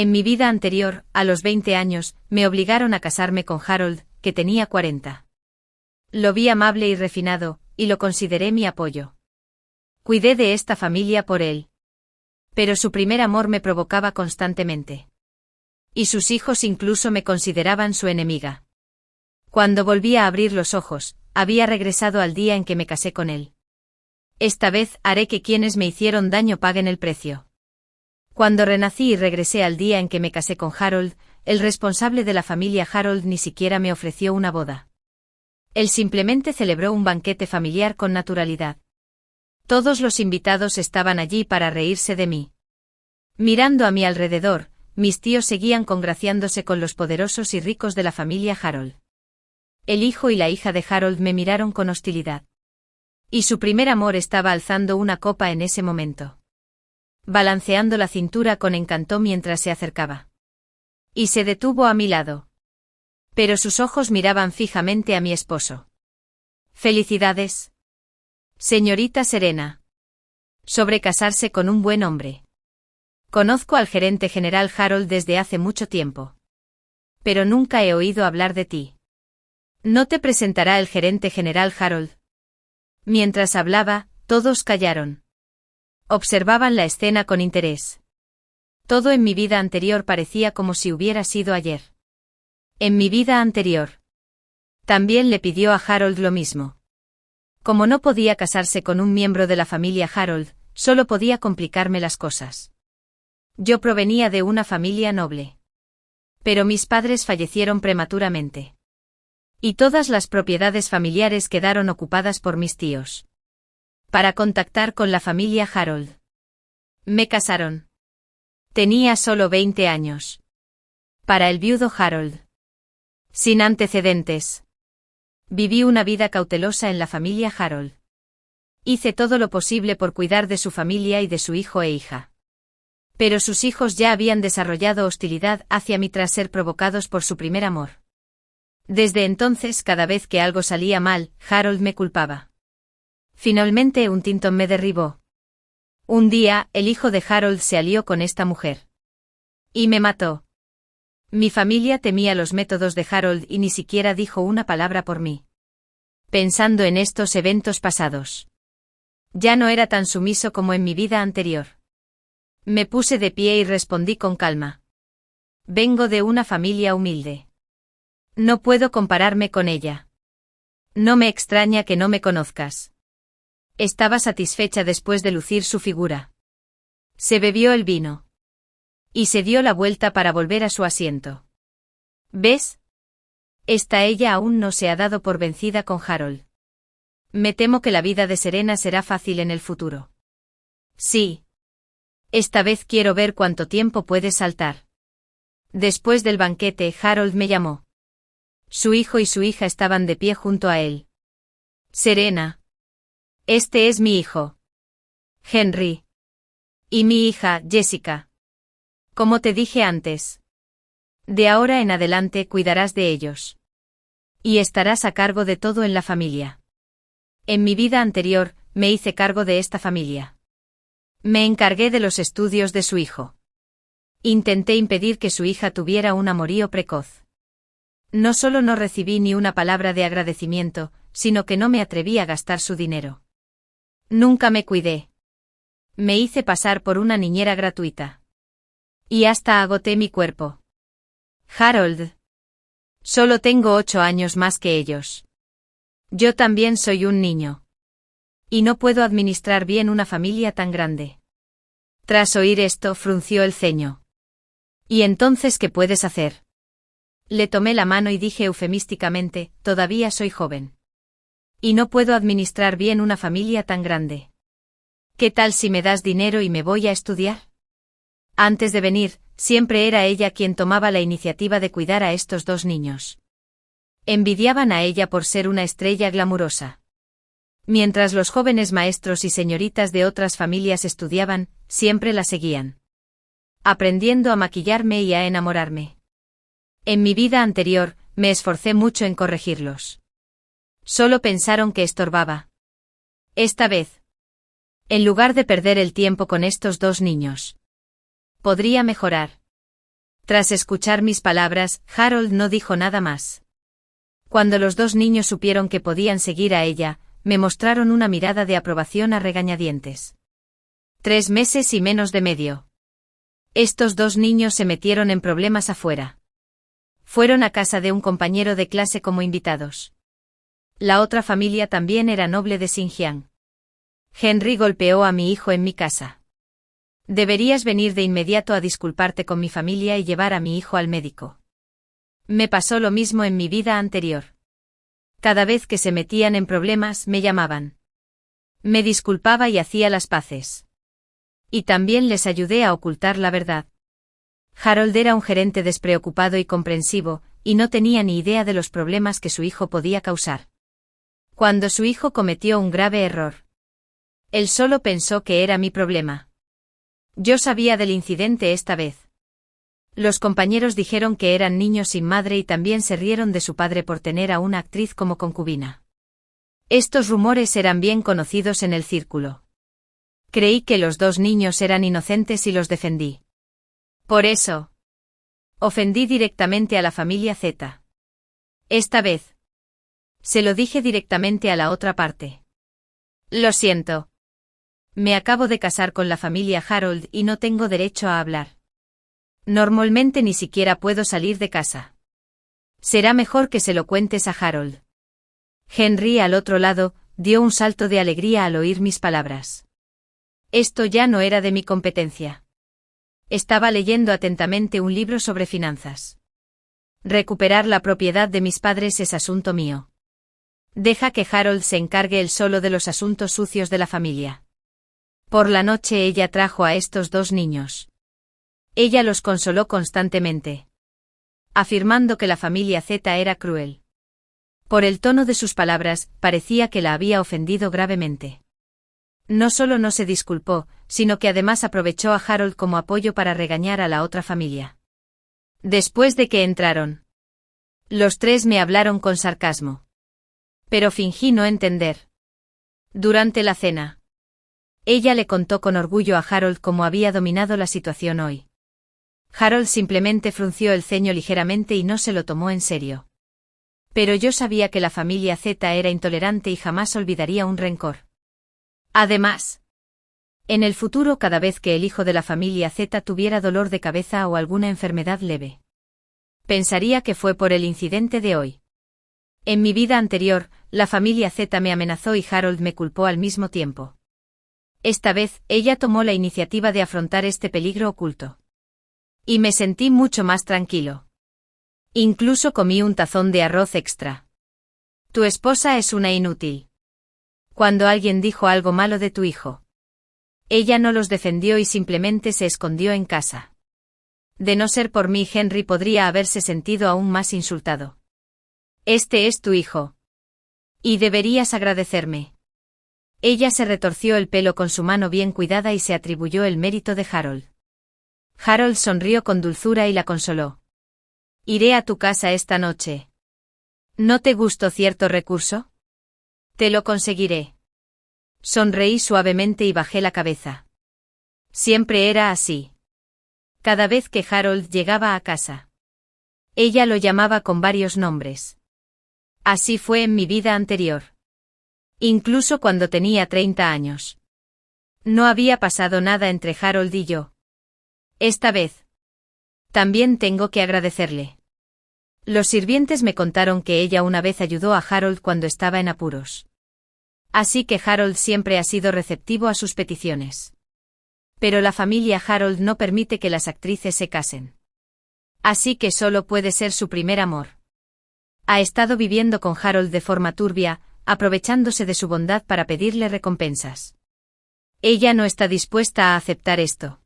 En mi vida anterior, a los 20 años, me obligaron a casarme con Harold, que tenía 40. Lo vi amable y refinado, y lo consideré mi apoyo. Cuidé de esta familia por él. Pero su primer amor me provocaba constantemente. Y sus hijos incluso me consideraban su enemiga. Cuando volví a abrir los ojos, había regresado al día en que me casé con él. Esta vez haré que quienes me hicieron daño paguen el precio. Cuando renací y regresé al día en que me casé con Harold, el responsable de la familia Harold ni siquiera me ofreció una boda. Él simplemente celebró un banquete familiar con naturalidad. Todos los invitados estaban allí para reírse de mí. Mirando a mi alrededor, mis tíos seguían congraciándose con los poderosos y ricos de la familia Harold. El hijo y la hija de Harold me miraron con hostilidad. Y su primer amor estaba alzando una copa en ese momento. Balanceando la cintura con encanto mientras se acercaba. Y se detuvo a mi lado. Pero sus ojos miraban fijamente a mi esposo. «Felicidades, señorita Serena. Sobre casarse con un buen hombre. Conozco al gerente general Harold desde hace mucho tiempo. Pero nunca he oído hablar de ti. ¿No te presentará el gerente general Harold?» Mientras hablaba, todos callaron. Observaban la escena con interés. Todo en mi vida anterior parecía como si hubiera sido ayer. En mi vida anterior. También le pidió a Harold lo mismo. Como no podía casarse con un miembro de la familia Harold, solo podía complicarme las cosas. Yo provenía de una familia noble. Pero mis padres fallecieron prematuramente. Y todas las propiedades familiares quedaron ocupadas por mis tíos. Para contactar con la familia Harold. Me casaron. Tenía solo 20 años. Para el viudo Harold. Sin antecedentes. Viví una vida cautelosa en la familia Harold. Hice todo lo posible por cuidar de su familia y de su hijo e hija. Pero sus hijos ya habían desarrollado hostilidad hacia mí tras ser provocados por su primer amor. Desde entonces, cada vez que algo salía mal, Harold me culpaba. Finalmente Huntington me derribó. Un día, el hijo de Harold se alió con esta mujer. Y me mató. Mi familia temía los métodos de Harold y ni siquiera dijo una palabra por mí. Pensando en estos eventos pasados. Ya no era tan sumiso como en mi vida anterior. Me puse de pie y respondí con calma. Vengo de una familia humilde. No puedo compararme con ella. No me extraña que no me conozcas. Estaba satisfecha después de lucir su figura. Se bebió el vino. Y se dio la vuelta para volver a su asiento. ¿Ves? Ella aún no se ha dado por vencida con Harold. Me temo que la vida de Serena será fácil en el futuro. Sí. Esta vez quiero ver cuánto tiempo puedes saltar. Después del banquete, Harold me llamó. Su hijo y su hija estaban de pie junto a él. Serena. Este es mi hijo. Henry. Y mi hija, Jessica. Como te dije antes. De ahora en adelante cuidarás de ellos. Y estarás a cargo de todo en la familia. En mi vida anterior, me hice cargo de esta familia. Me encargué de los estudios de su hijo. Intenté impedir que su hija tuviera un amorío precoz. No solo no recibí ni una palabra de agradecimiento, sino que no me atreví a gastar su dinero. Nunca me cuidé. Me hice pasar por una niñera gratuita. Y hasta agoté mi cuerpo. Harold. Solo tengo 8 años más que ellos. Yo también soy un niño. Y no puedo administrar bien una familia tan grande. Tras oír esto, frunció el ceño. ¿Y entonces qué puedes hacer? Le tomé la mano y dije eufemísticamente, todavía soy joven. Y no puedo administrar bien una familia tan grande. ¿Qué tal si me das dinero y me voy a estudiar? Antes de venir, siempre era ella quien tomaba la iniciativa de cuidar a estos 2 niños. Envidiaban a ella por ser una estrella glamurosa. Mientras los jóvenes maestros y señoritas de otras familias estudiaban, siempre la seguían. Aprendiendo a maquillarme y a enamorarme. En mi vida anterior, me esforcé mucho en corregirlos. Solo pensaron que estorbaba. Esta vez. En lugar de perder el tiempo con estos 2 niños. Podría mejorar. Tras escuchar mis palabras, Harold no dijo nada más. Cuando los dos niños supieron que podían seguir a ella, me mostraron una mirada de aprobación a regañadientes. 3 meses y menos de medio. Estos dos niños se metieron en problemas afuera. Fueron a casa de un compañero de clase como invitados. La otra familia también era noble de Xinjiang. Henry golpeó a mi hijo en mi casa. Deberías venir de inmediato a disculparte con mi familia y llevar a mi hijo al médico. Me pasó lo mismo en mi vida anterior. Cada vez que se metían en problemas me llamaban. Me disculpaba y hacía las paces. Y también les ayudé a ocultar la verdad. Harold era un gerente despreocupado y comprensivo, y no tenía ni idea de los problemas que su hijo podía causar. Cuando su hijo cometió un grave error, él solo pensó que era mi problema. Yo sabía del incidente esta vez. Los compañeros dijeron que eran niños sin madre y también se rieron de su padre por tener a una actriz como concubina. Estos rumores eran bien conocidos en el círculo. Creí que los dos niños eran inocentes y los defendí. Por eso, ofendí directamente a la familia Z. Esta vez, se lo dije directamente a la otra parte. Lo siento. Me acabo de casar con la familia Harold y no tengo derecho a hablar. Normalmente ni siquiera puedo salir de casa. Será mejor que se lo cuentes a Harold. Henry, al otro lado, dio un salto de alegría al oír mis palabras. Esto ya no era de mi competencia. Estaba leyendo atentamente un libro sobre finanzas. Recuperar la propiedad de mis padres es asunto mío. Deja que Harold se encargue él solo de los asuntos sucios de la familia. Por la noche ella trajo a estos dos niños. Ella los consoló constantemente, afirmando que la familia Z era cruel. Por el tono de sus palabras, parecía que la había ofendido gravemente. No solo no se disculpó, sino que además aprovechó a Harold como apoyo para regañar a la otra familia. Después de que entraron, los tres me hablaron con sarcasmo. Pero fingí no entender. Durante la cena, ella le contó con orgullo a Harold cómo había dominado la situación hoy. Harold simplemente frunció el ceño ligeramente y no se lo tomó en serio. Pero yo sabía que la familia Z era intolerante y jamás olvidaría un rencor. Además, en el futuro cada vez que el hijo de la familia Z tuviera dolor de cabeza o alguna enfermedad leve, pensaría que fue por el incidente de hoy. En mi vida anterior, la familia Z me amenazó y Harold me culpó al mismo tiempo. Esta vez, ella tomó la iniciativa de afrontar este peligro oculto. Y me sentí mucho más tranquilo. Incluso comí un tazón de arroz extra. Tu esposa es una inútil. Cuando alguien dijo algo malo de tu hijo, ella no los defendió y simplemente se escondió en casa. De no ser por mí, Henry podría haberse sentido aún más insultado. Este es tu hijo. Y deberías agradecerme. Ella se retorció el pelo con su mano bien cuidada y se atribuyó el mérito de Harold. Harold sonrió con dulzura y la consoló. Iré a tu casa esta noche. ¿No te gustó cierto recurso? Te lo conseguiré. Sonreí suavemente y bajé la cabeza. Siempre era así. Cada vez que Harold llegaba a casa, ella lo llamaba con varios nombres. Así fue en mi vida anterior. Incluso cuando tenía 30 años. No había pasado nada entre Harold y yo. Esta vez, también tengo que agradecerle. Los sirvientes me contaron que ella una vez ayudó a Harold cuando estaba en apuros. Así que Harold siempre ha sido receptivo a sus peticiones. Pero la familia Harold no permite que las actrices se casen. Así que solo puede ser su primer amor. Ha estado viviendo con Harold de forma turbia, aprovechándose de su bondad para pedirle recompensas. Ella no está dispuesta a aceptar esto.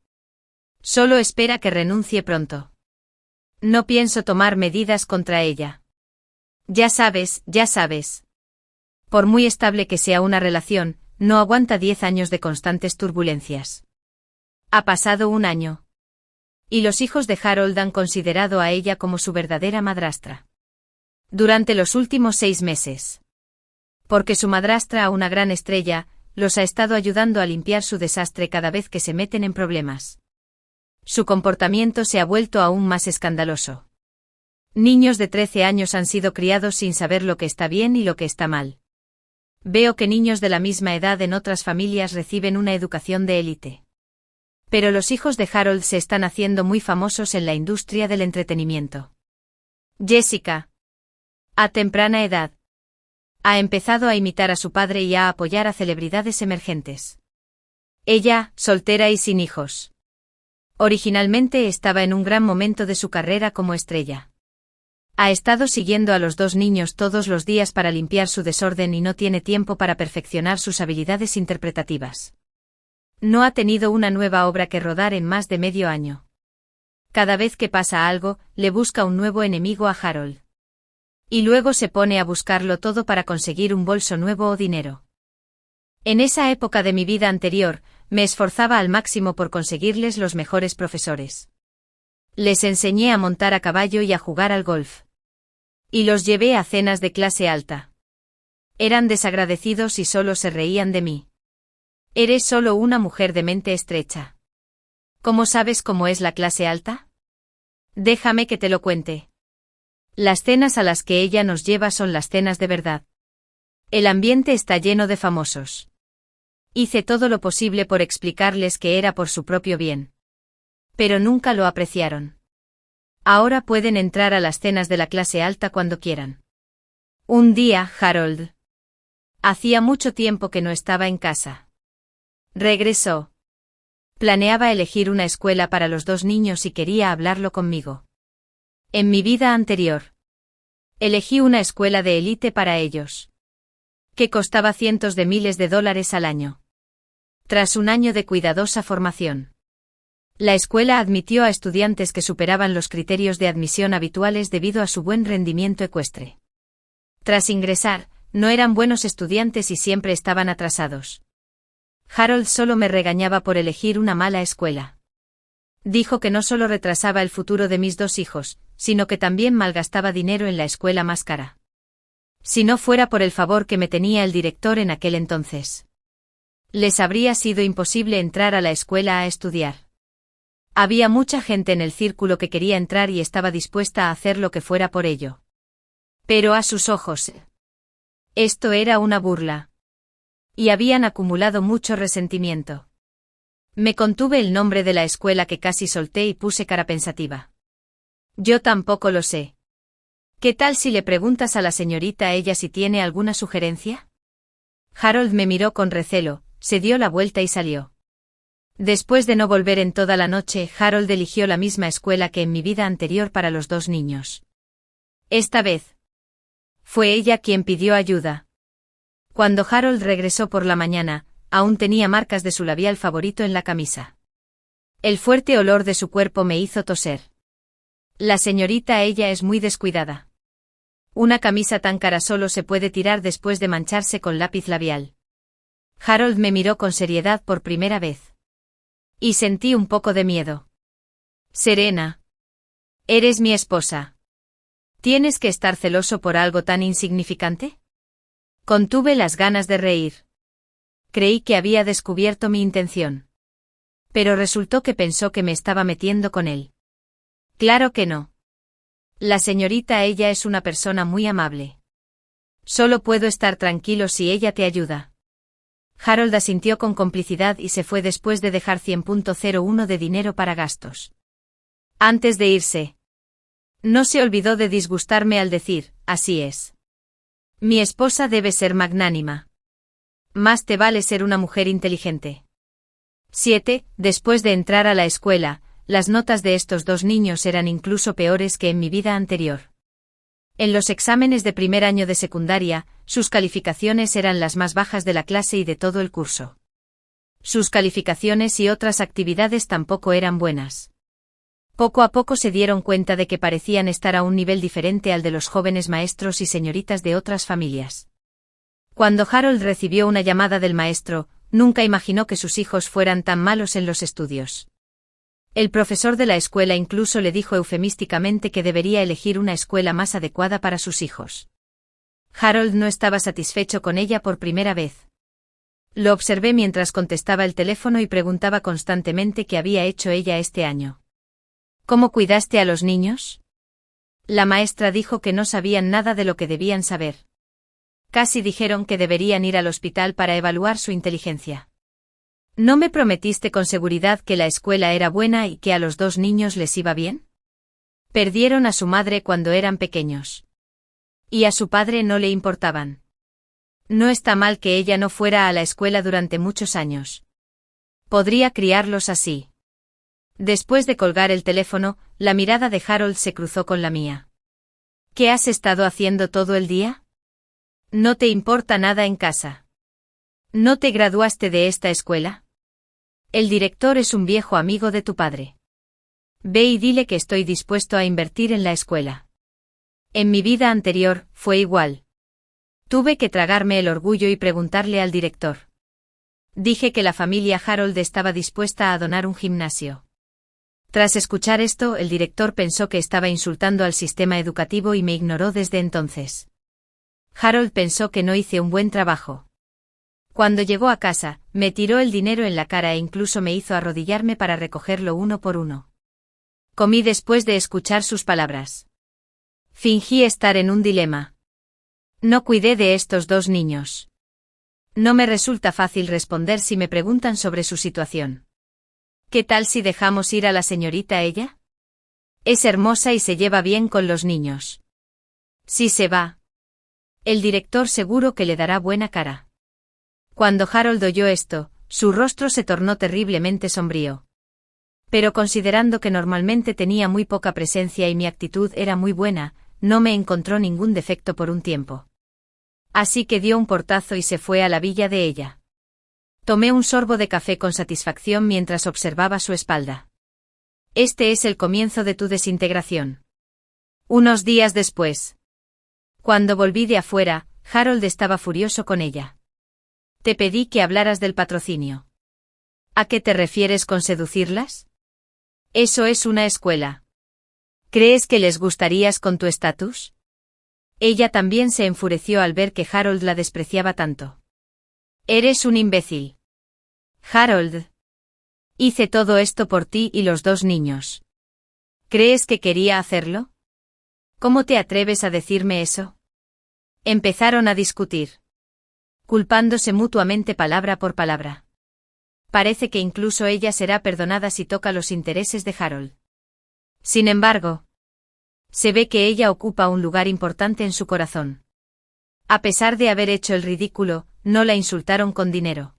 Solo espera que renuncie pronto. No pienso tomar medidas contra ella. Ya sabes. Por muy estable que sea una relación, no aguanta 10 años de constantes turbulencias. Ha pasado un año. Y los hijos de Harold han considerado a ella como su verdadera madrastra. Durante los últimos 6 meses. Porque su madrastra, una gran estrella, los ha estado ayudando a limpiar su desastre cada vez que se meten en problemas. Su comportamiento se ha vuelto aún más escandaloso. Niños de 13 años han sido criados sin saber lo que está bien y lo que está mal. Veo que niños de la misma edad en otras familias reciben una educación de élite. Pero los hijos de Harold se están haciendo muy famosos en la industria del entretenimiento. Jessica, a temprana edad, ha empezado a imitar a su padre y a apoyar a celebridades emergentes. Ella, soltera y sin hijos. Originalmente estaba en un gran momento de su carrera como estrella. Ha estado siguiendo a los dos niños todos los días para limpiar su desorden y no tiene tiempo para perfeccionar sus habilidades interpretativas. No ha tenido una nueva obra que rodar en más de medio año. Cada vez que pasa algo, le busca un nuevo enemigo a Harold. Y luego se pone a buscarlo todo para conseguir un bolso nuevo o dinero. En esa época de mi vida anterior, me esforzaba al máximo por conseguirles los mejores profesores. Les enseñé a montar a caballo y a jugar al golf. Y los llevé a cenas de clase alta. Eran desagradecidos y solo se reían de mí. Eres solo una mujer de mente estrecha. ¿Cómo sabes cómo es la clase alta? Déjame que te lo cuente. Las cenas a las que ella nos lleva son las cenas de verdad. El ambiente está lleno de famosos. Hice todo lo posible por explicarles que era por su propio bien. Pero nunca lo apreciaron. Ahora pueden entrar a las cenas de la clase alta cuando quieran. Un día, Harold. Hacía mucho tiempo que no estaba en casa. Regresó. Planeaba elegir una escuela para los dos niños y quería hablarlo conmigo. En mi vida anterior, elegí una escuela de élite para ellos, que costaba cientos de miles de dólares al año. Tras un año de cuidadosa formación, la escuela admitió a estudiantes que superaban los criterios de admisión habituales debido a su buen rendimiento ecuestre. Tras ingresar, no eran buenos estudiantes y siempre estaban atrasados. Harold solo me regañaba por elegir una mala escuela. Dijo que no solo retrasaba el futuro de mis dos hijos, sino que también malgastaba dinero en la escuela más cara. Si no fuera por el favor que me tenía el director en aquel entonces, les habría sido imposible entrar a la escuela a estudiar. Había mucha gente en el círculo que quería entrar y estaba dispuesta a hacer lo que fuera por ello. Pero a sus ojos, esto era una burla. Y habían acumulado mucho resentimiento. Me contuve el nombre de la escuela que casi solté y puse cara pensativa. Yo tampoco lo sé. ¿Qué tal si le preguntas a la señorita ella si tiene alguna sugerencia? Harold me miró con recelo, se dio la vuelta y salió. Después de no volver en toda la noche, Harold eligió la misma escuela que en mi vida anterior para los dos niños. Esta vez, fue ella quien pidió ayuda. Cuando Harold regresó por la mañana, aún tenía marcas de su labial favorito en la camisa. El fuerte olor de su cuerpo me hizo toser. La señorita ella es muy descuidada. Una camisa tan cara solo se puede tirar después de mancharse con lápiz labial. Harold me miró con seriedad por primera vez. Y sentí un poco de miedo. Serena. Eres mi esposa. ¿Tienes que estar celoso por algo tan insignificante? Contuve las ganas de reír. Creí que había descubierto mi intención. Pero resultó que pensó que me estaba metiendo con él. Claro que no. La señorita ella es una persona muy amable. Solo puedo estar tranquilo si ella te ayuda. Harold asintió con complicidad y se fue después de dejar 100.01 de dinero para gastos. Antes de irse, no se olvidó de disgustarme al decir, así es. Mi esposa debe ser magnánima. Más te vale ser una mujer inteligente. 7. Después de entrar a la escuela, las notas de estos dos niños eran incluso peores que en mi vida anterior. En los exámenes de primer año de secundaria, sus calificaciones eran las más bajas de la clase y de todo el curso. Sus calificaciones y otras actividades tampoco eran buenas. Poco a poco se dieron cuenta de que parecían estar a un nivel diferente al de los jóvenes maestros y señoritas de otras familias. Cuando Harold recibió una llamada del maestro, nunca imaginó que sus hijos fueran tan malos en los estudios. El profesor de la escuela incluso le dijo eufemísticamente que debería elegir una escuela más adecuada para sus hijos. Harold no estaba satisfecho con ella por primera vez. Lo observé mientras contestaba el teléfono y preguntaba constantemente qué había hecho ella este año. ¿Cómo cuidaste a los niños? La maestra dijo que no sabían nada de lo que debían saber. Casi dijeron que deberían ir al hospital para evaluar su inteligencia. ¿No me prometiste con seguridad que la escuela era buena y que a los 2 niños les iba bien? Perdieron a su madre cuando eran pequeños. Y a su padre no le importaban. No está mal que ella no fuera a la escuela durante muchos años. Podría criarlos así. Después de colgar el teléfono, la mirada de Harold se cruzó con la mía. ¿Qué has estado haciendo todo el día? ¿No te importa nada en casa? ¿No te graduaste de esta escuela? El director es un viejo amigo de tu padre. Ve y dile que estoy dispuesto a invertir en la escuela. En mi vida anterior, fue igual. Tuve que tragarme el orgullo y preguntarle al director. Dije que la familia Harold estaba dispuesta a donar un gimnasio. Tras escuchar esto, el director pensó que estaba insultando al sistema educativo y me ignoró desde entonces. Harold pensó que no hice un buen trabajo. Cuando llegó a casa, me tiró el dinero en la cara e incluso me hizo arrodillarme para recogerlo uno por uno. Comí después de escuchar sus palabras. Fingí estar en un dilema. No cuidé de estos 2 niños. No me resulta fácil responder si me preguntan sobre su situación. ¿Qué tal si dejamos ir a la señorita ella? Es hermosa y se lleva bien con los niños. Si se va. El director seguro que le dará buena cara. Cuando Harold oyó esto, su rostro se tornó terriblemente sombrío. Pero considerando que normalmente tenía muy poca presencia y mi actitud era muy buena, no me encontró ningún defecto por un tiempo. Así que dio un portazo y se fue a la villa de ella. Tomé un sorbo de café con satisfacción mientras observaba su espalda. Este es el comienzo de tu desintegración. Unos días después. Cuando volví de afuera, Harold estaba furioso con ella. Te pedí que hablaras del patrocinio. ¿A qué te refieres con seducirlas? Eso es una escuela. ¿Crees que les gustarías con tu estatus? Ella también se enfureció al ver que Harold la despreciaba tanto. Eres un imbécil. Harold. Hice todo esto por ti y los 2 niños. ¿Crees que quería hacerlo? ¿Cómo te atreves a decirme eso? Empezaron a discutir, culpándose mutuamente palabra por palabra. Parece que incluso ella será perdonada si toca los intereses de Harold. Sin embargo, se ve que ella ocupa un lugar importante en su corazón. A pesar de haber hecho el ridículo, no la insultaron con dinero.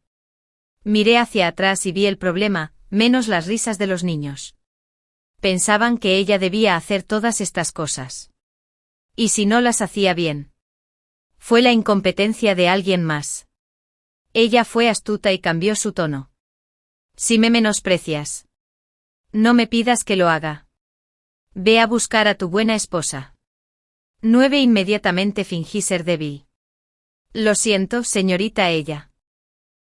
Miré hacia atrás y vi el problema, menos las risas de los niños. Pensaban que ella debía hacer todas estas cosas. ¿Y si no las hacía bien? Fue la incompetencia de alguien más. Ella fue astuta y cambió su tono. Si me menosprecias, no me pidas que lo haga. Ve a buscar a tu buena esposa. 9 Inmediatamente fingí ser débil. Lo siento, señorita ella.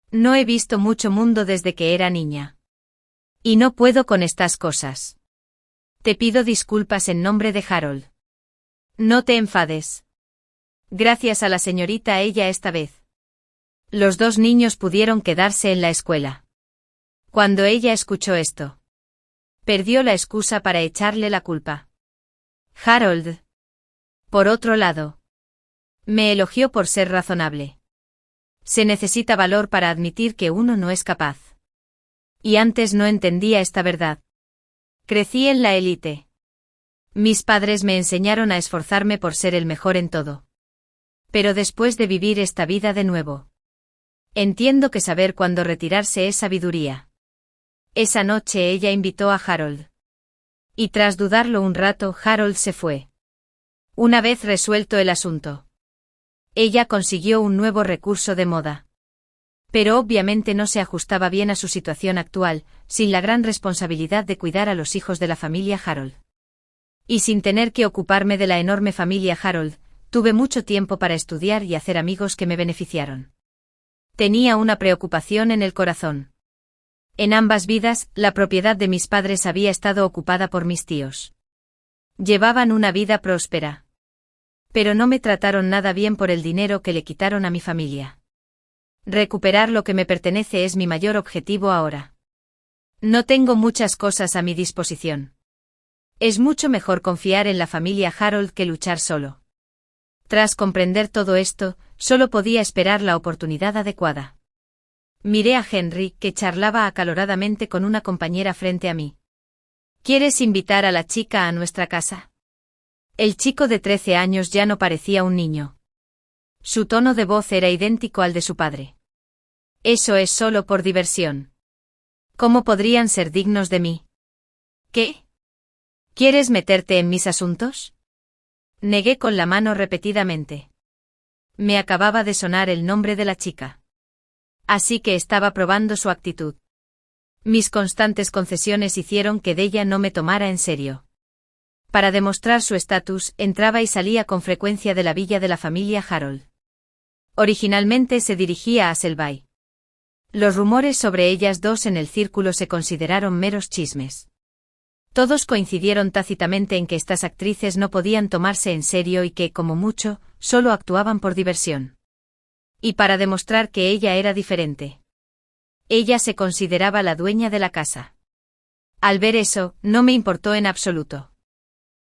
No he visto mucho mundo desde que era niña. Y no puedo con estas cosas. Te pido disculpas en nombre de Harold. No te enfades. Gracias a la señorita ella esta vez. Los 2 niños pudieron quedarse en la escuela. Cuando ella escuchó esto, perdió la excusa para echarle la culpa. Harold, por otro lado, me elogió por ser razonable. Se necesita valor para admitir que uno no es capaz. Y antes no entendía esta verdad. Crecí en la élite. Mis padres me enseñaron a esforzarme por ser el mejor en todo. Pero después de vivir esta vida de nuevo, entiendo que saber cuándo retirarse es sabiduría. Esa noche ella invitó a Harold. Y tras dudarlo un rato, Harold se fue. Una vez resuelto el asunto, ella consiguió un nuevo recurso de moda. Pero obviamente no se ajustaba bien a su situación actual, sin la gran responsabilidad de cuidar a los hijos de la familia Harold. Y sin tener que ocuparme de la enorme familia Harold, tuve mucho tiempo para estudiar y hacer amigos que me beneficiaron. Tenía una preocupación en el corazón. En ambas vidas, la propiedad de mis padres había estado ocupada por mis tíos. Llevaban una vida próspera. Pero no me trataron nada bien por el dinero que le quitaron a mi familia. Recuperar lo que me pertenece es mi mayor objetivo ahora. No tengo muchas cosas a mi disposición. Es mucho mejor confiar en la familia Harold que luchar solo. Tras comprender todo esto, solo podía esperar la oportunidad adecuada. Miré a Henry, que charlaba acaloradamente con una compañera frente a mí. ¿Quieres invitar a la chica a nuestra casa? El chico de 13 años ya no parecía un niño. Su tono de voz era idéntico al de su padre. Eso es solo por diversión. ¿Cómo podrían ser dignos de mí? ¿Qué? ¿Quieres meterte en mis asuntos? Negué con la mano repetidamente. Me acababa de sonar el nombre de la chica. Así que estaba probando su actitud. Mis constantes concesiones hicieron que Della no me tomara en serio. Para demostrar su estatus, entraba y salía con frecuencia de la villa de la familia Harold. Originalmente se dirigía a Selby. Los rumores sobre ellas dos en el círculo se consideraron meros chismes. Todos coincidieron tácitamente en que estas actrices no podían tomarse en serio y que, como mucho, solo actuaban por diversión. Y para demostrar que ella era diferente. Ella se consideraba la dueña de la casa. Al ver eso, no me importó en absoluto.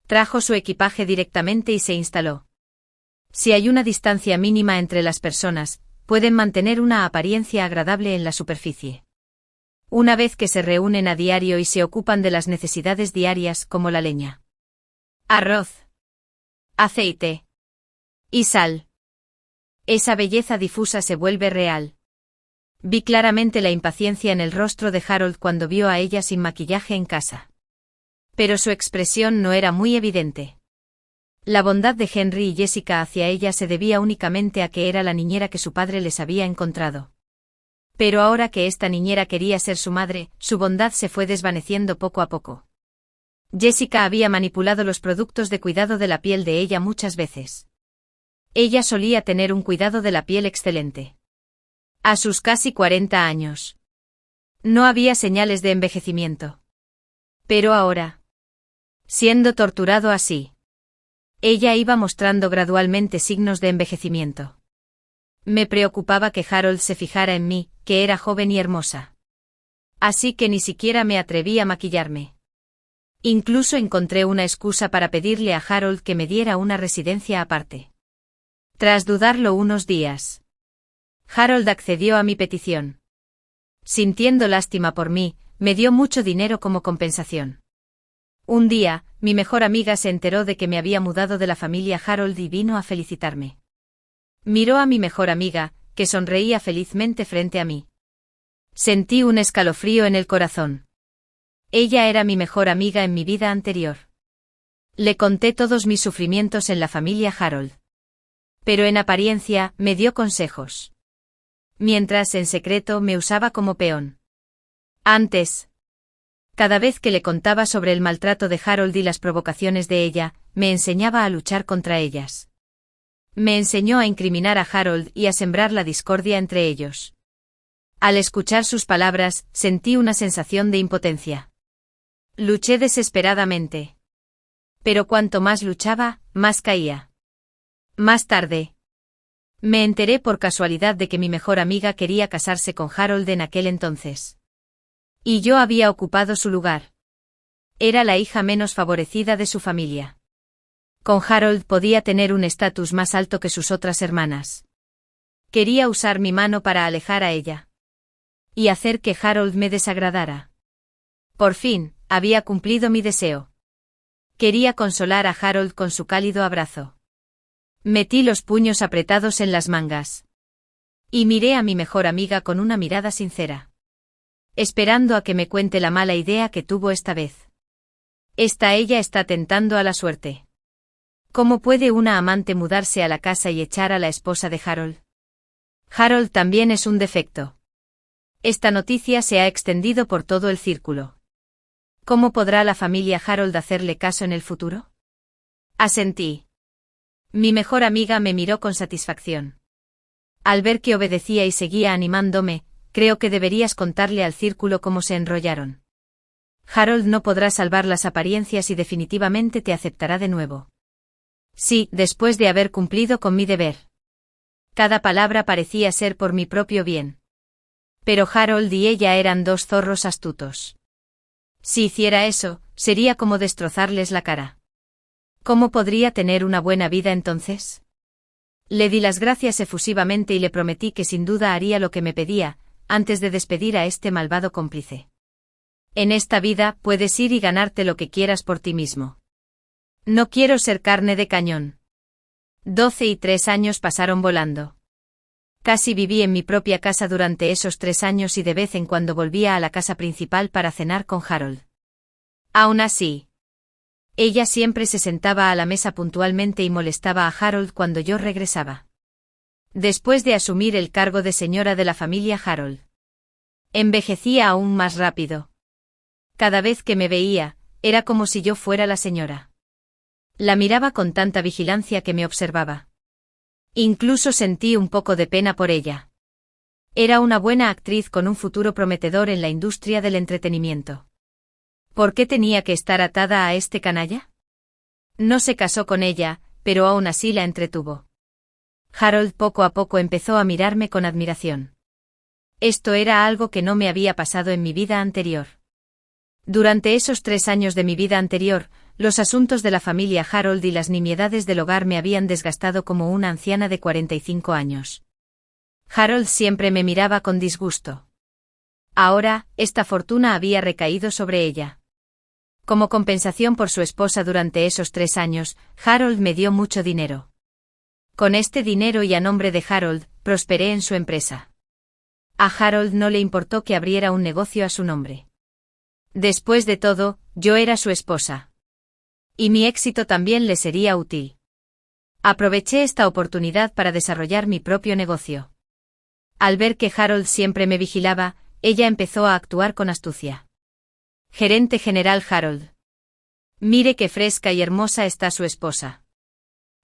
Trajo su equipaje directamente y se instaló. Si hay una distancia mínima entre las personas, pueden mantener una apariencia agradable en la superficie. Una vez que se reúnen a diario y se ocupan de las necesidades diarias como la leña, arroz, aceite y sal, esa belleza difusa se vuelve real. Vi claramente la impaciencia en el rostro de Harold cuando vio a ella sin maquillaje en casa. Pero su expresión no era muy evidente. La bondad de Henry y Jessica hacia ella se debía únicamente a que era la niñera que su padre les había encontrado. Pero ahora que esta niñera quería ser su madre, su bondad se fue desvaneciendo poco a poco. Jessica había manipulado los productos de cuidado de la piel de ella muchas veces. Ella solía tener un cuidado de la piel excelente. A sus casi 40 años. No había señales de envejecimiento. Pero ahora, siendo torturado así, ella iba mostrando gradualmente signos de envejecimiento. Me preocupaba que Harold se fijara en mí, que era joven y hermosa. Así que ni siquiera me atreví a maquillarme. Incluso encontré una excusa para pedirle a Harold que me diera una residencia aparte. Tras dudarlo unos días, Harold accedió a mi petición. Sintiendo lástima por mí, me dio mucho dinero como compensación. Un día, mi mejor amiga se enteró de que me había mudado de la familia Harold y vino a felicitarme. Miró a mi mejor amiga, que sonreía felizmente frente a mí. Sentí un escalofrío en el corazón. Ella era mi mejor amiga en mi vida anterior. Le conté todos mis sufrimientos en la familia Harold. Pero en apariencia, me dio consejos. Mientras en secreto me usaba como peón. Antes, cada vez que le contaba sobre el maltrato de Harold y las provocaciones de ella, me enseñaba a luchar contra ellas. Me enseñó a incriminar a Harold y a sembrar la discordia entre ellos. Al escuchar sus palabras, sentí una sensación de impotencia. Luché desesperadamente. Pero cuanto más luchaba, más caía. Más tarde, me enteré por casualidad de que mi mejor amiga quería casarse con Harold en aquel entonces. Y yo había ocupado su lugar. Era la hija menos favorecida de su familia. Con Harold podía tener un estatus más alto que sus otras hermanas. Quería usar mi mano para alejar a ella. Y hacer que Harold me desagradara. Por fin, había cumplido mi deseo. Quería consolar a Harold con su cálido abrazo. Metí los puños apretados en las mangas. Y miré a mi mejor amiga con una mirada sincera. Esperando a que me cuente la mala idea que tuvo esta vez. Ella está tentando a la suerte. ¿Cómo puede una amante mudarse a la casa y echar a la esposa de Harold? Harold también es un defecto. Esta noticia se ha extendido por todo el círculo. ¿Cómo podrá la familia Harold hacerle caso en el futuro? Asentí. Mi mejor amiga me miró con satisfacción. Al ver que obedecía y seguía animándome, creo que deberías contarle al círculo cómo se enrollaron. Harold no podrá salvar las apariencias y definitivamente te aceptará de nuevo. Sí, después de haber cumplido con mi deber. Cada palabra parecía ser por mi propio bien. Pero Harold y ella eran dos zorros astutos. Si hiciera eso, sería como destrozarles la cara. ¿Cómo podría tener una buena vida entonces? Le di las gracias efusivamente y le prometí que sin duda haría lo que me pedía, antes de despedir a este malvado cómplice. En esta vida puedes ir y ganarte lo que quieras por ti mismo. No quiero ser carne de cañón. 12 y 3 años pasaron volando. Casi viví en mi propia casa durante esos 3 años y de vez en cuando volvía a la casa principal para cenar con Harold. Aún así, ella siempre se sentaba a la mesa puntualmente y molestaba a Harold cuando yo regresaba. Después de asumir el cargo de señora de la familia Harold, envejecía aún más rápido. Cada vez que me veía, era como si yo fuera la señora. La miraba con tanta vigilancia que me observaba. Incluso sentí un poco de pena por ella. Era una buena actriz con un futuro prometedor en la industria del entretenimiento. ¿Por qué tenía que estar atada a este canalla? No se casó con ella, pero aún así la entretuvo. Harold poco a poco empezó a mirarme con admiración. Esto era algo que no me había pasado en mi vida anterior. Durante esos 3 años de mi vida anterior, los asuntos de la familia Harold y las nimiedades del hogar me habían desgastado como una anciana de 45 años. Harold siempre me miraba con disgusto. Ahora, esta fortuna había recaído sobre ella. Como compensación por su esposa durante esos 3 años, Harold me dio mucho dinero. Con este dinero y a nombre de Harold, prosperé en su empresa. A Harold no le importó que abriera un negocio a su nombre. Después de todo, yo era su esposa. Y mi éxito también le sería útil. Aproveché esta oportunidad para desarrollar mi propio negocio. Al ver que Harold siempre me vigilaba, ella empezó a actuar con astucia. Gerente general Harold. Mire qué fresca y hermosa está su esposa.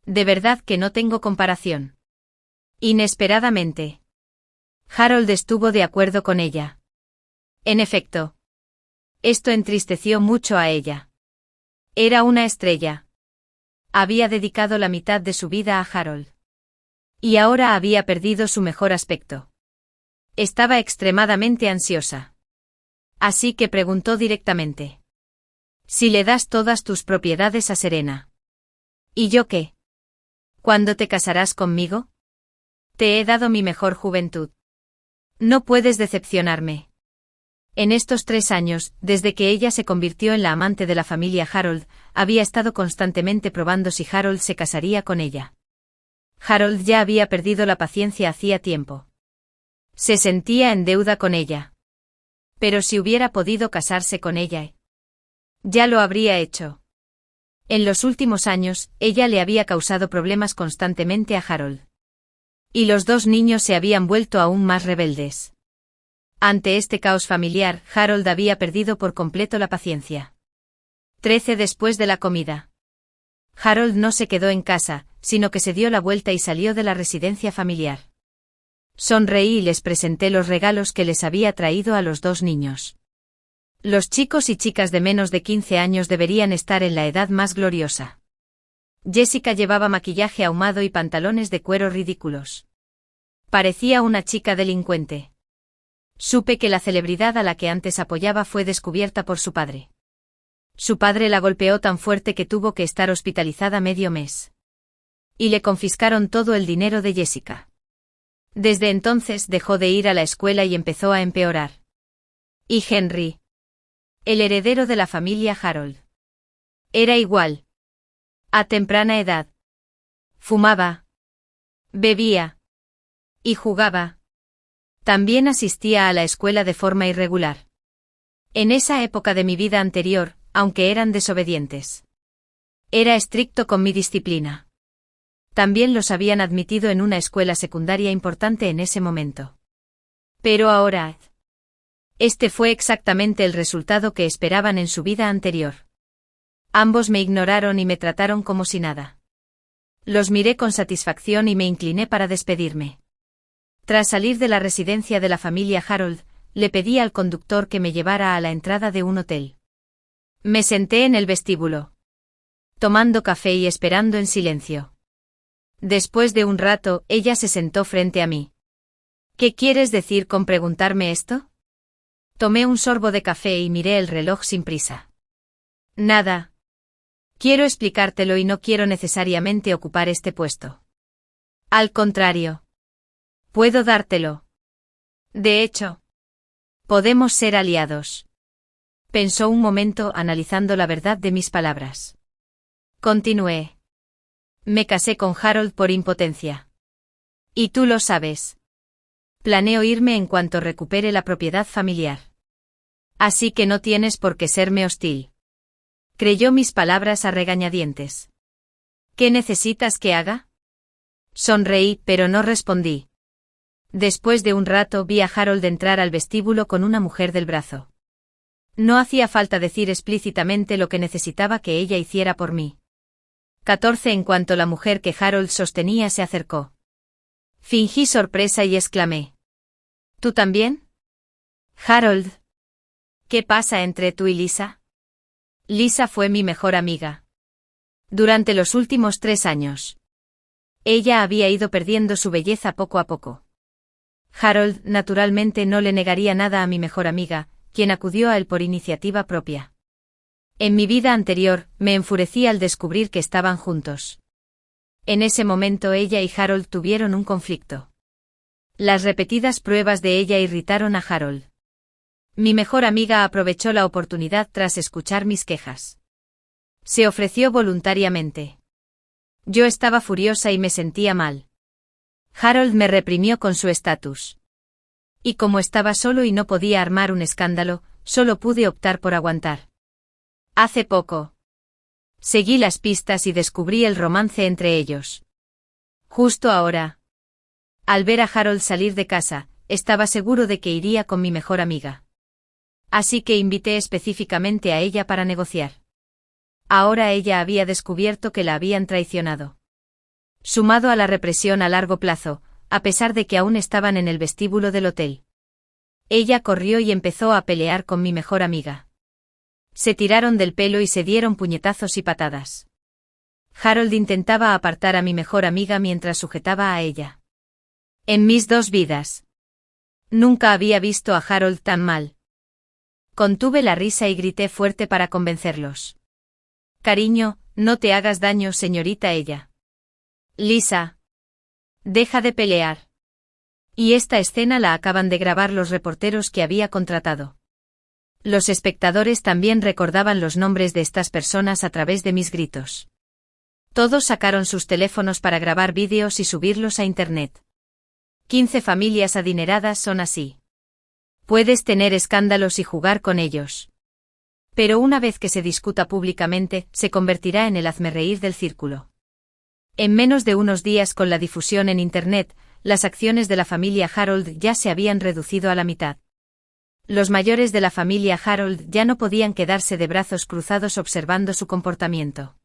De verdad que no tengo comparación. Inesperadamente, Harold estuvo de acuerdo con ella. En efecto, esto entristeció mucho a ella. Era una estrella. Había dedicado la mitad de su vida a Harold. Y ahora había perdido su mejor aspecto. Estaba extremadamente ansiosa. Así que preguntó directamente. Si le das todas tus propiedades a Serena. ¿Y yo qué? ¿Cuándo te casarás conmigo? Te he dado mi mejor juventud. No puedes decepcionarme. En estos 3 años, desde que ella se convirtió en la amante de la familia Harold, había estado constantemente probando si Harold se casaría con ella. Harold ya había perdido la paciencia hacía tiempo. Se sentía en deuda con ella. Pero si hubiera podido casarse con ella, ya lo habría hecho. En los últimos años, ella le había causado problemas constantemente a Harold. Y los 2 niños se habían vuelto aún más rebeldes. Ante este caos familiar, Harold había perdido por completo la paciencia. 13 después de la comida. Harold no se quedó en casa, sino que se dio la vuelta y salió de la residencia familiar. Sonreí y les presenté los regalos que les había traído a los 2 niños. Los chicos y chicas de menos de 15 años deberían estar en la edad más gloriosa. Jessica llevaba maquillaje ahumado y pantalones de cuero ridículos. Parecía una chica delincuente. Supe que la celebridad a la que antes apoyaba fue descubierta por su padre. Su padre la golpeó tan fuerte que tuvo que estar hospitalizada medio mes. Y le confiscaron todo el dinero de Jessica. Desde entonces dejó de ir a la escuela y empezó a empeorar. Y Henry, el heredero de la familia Harold, era igual. A temprana edad. Fumaba. Bebía. Y jugaba. También asistía a la escuela de forma irregular. En esa época de mi vida anterior, aunque eran desobedientes, era estricto con mi disciplina. También los habían admitido en una escuela secundaria importante en ese momento. Pero ahora, este fue exactamente el resultado que esperaban en su vida anterior. Ambos me ignoraron y me trataron como si nada. Los miré con satisfacción y me incliné para despedirme. Tras salir de la residencia de la familia Harold, le pedí al conductor que me llevara a la entrada de un hotel. Me senté en el vestíbulo, tomando café y esperando en silencio. Después de un rato, ella se sentó frente a mí. ¿Qué quieres decir con preguntarme esto? Tomé un sorbo de café y miré el reloj sin prisa. Nada. Quiero explicártelo y no quiero necesariamente ocupar este puesto. Al contrario. Puedo dártelo. De hecho, podemos ser aliados. Pensó un momento analizando la verdad de mis palabras. Continué. Me casé con Harold por impotencia. Y tú lo sabes. Planeo irme en cuanto recupere la propiedad familiar. Así que no tienes por qué serme hostil. Creyó mis palabras a regañadientes. ¿Qué necesitas que haga? Sonreí, pero no respondí. Después de un rato vi a Harold entrar al vestíbulo con una mujer del brazo. No hacía falta decir explícitamente lo que necesitaba que ella hiciera por mí. 14 En cuanto la mujer que Harold sostenía se acercó. Fingí sorpresa y exclamé. ¿Tú también? Harold. ¿Qué pasa entre tú y Lisa? Lisa fue mi mejor amiga. Durante los últimos 3 años. Ella había ido perdiendo su belleza poco a poco. Harold, naturalmente, no le negaría nada a mi mejor amiga, quien acudió a él por iniciativa propia. En mi vida anterior, me enfurecí al descubrir que estaban juntos. En ese momento ella y Harold tuvieron un conflicto. Las repetidas pruebas de ella irritaron a Harold. Mi mejor amiga aprovechó la oportunidad tras escuchar mis quejas. Se ofreció voluntariamente. Yo estaba furiosa y me sentía mal. Harold me reprimió con su estatus. Y como estaba solo y no podía armar un escándalo, solo pude optar por aguantar. Hace poco. Seguí las pistas y descubrí el romance entre ellos. Justo ahora. Al ver a Harold salir de casa, estaba seguro de que iría con mi mejor amiga. Así que invité específicamente a ella para negociar. Ahora ella había descubierto que la habían traicionado. Sumado a la represión a largo plazo, a pesar de que aún estaban en el vestíbulo del hotel. Ella corrió y empezó a pelear con mi mejor amiga. Se tiraron del pelo y se dieron puñetazos y patadas. Harold intentaba apartar a mi mejor amiga mientras sujetaba a ella. En mis 2 vidas. Nunca había visto a Harold tan mal. Contuve la risa y grité fuerte para convencerlos. Cariño, no te hagas daño, señorita ella. Lisa. Deja de pelear. Y esta escena la acaban de grabar los reporteros que había contratado. Los espectadores también recordaban los nombres de estas personas a través de mis gritos. Todos sacaron sus teléfonos para grabar vídeos y subirlos a internet. 15 familias adineradas son así. Puedes tener escándalos y jugar con ellos. Pero una vez que se discuta públicamente, se convertirá en el hazmerreír del círculo. En menos de unos días con la difusión en internet, las acciones de la familia Harold ya se habían reducido a la mitad. Los mayores de la familia Harold ya no podían quedarse de brazos cruzados observando su comportamiento.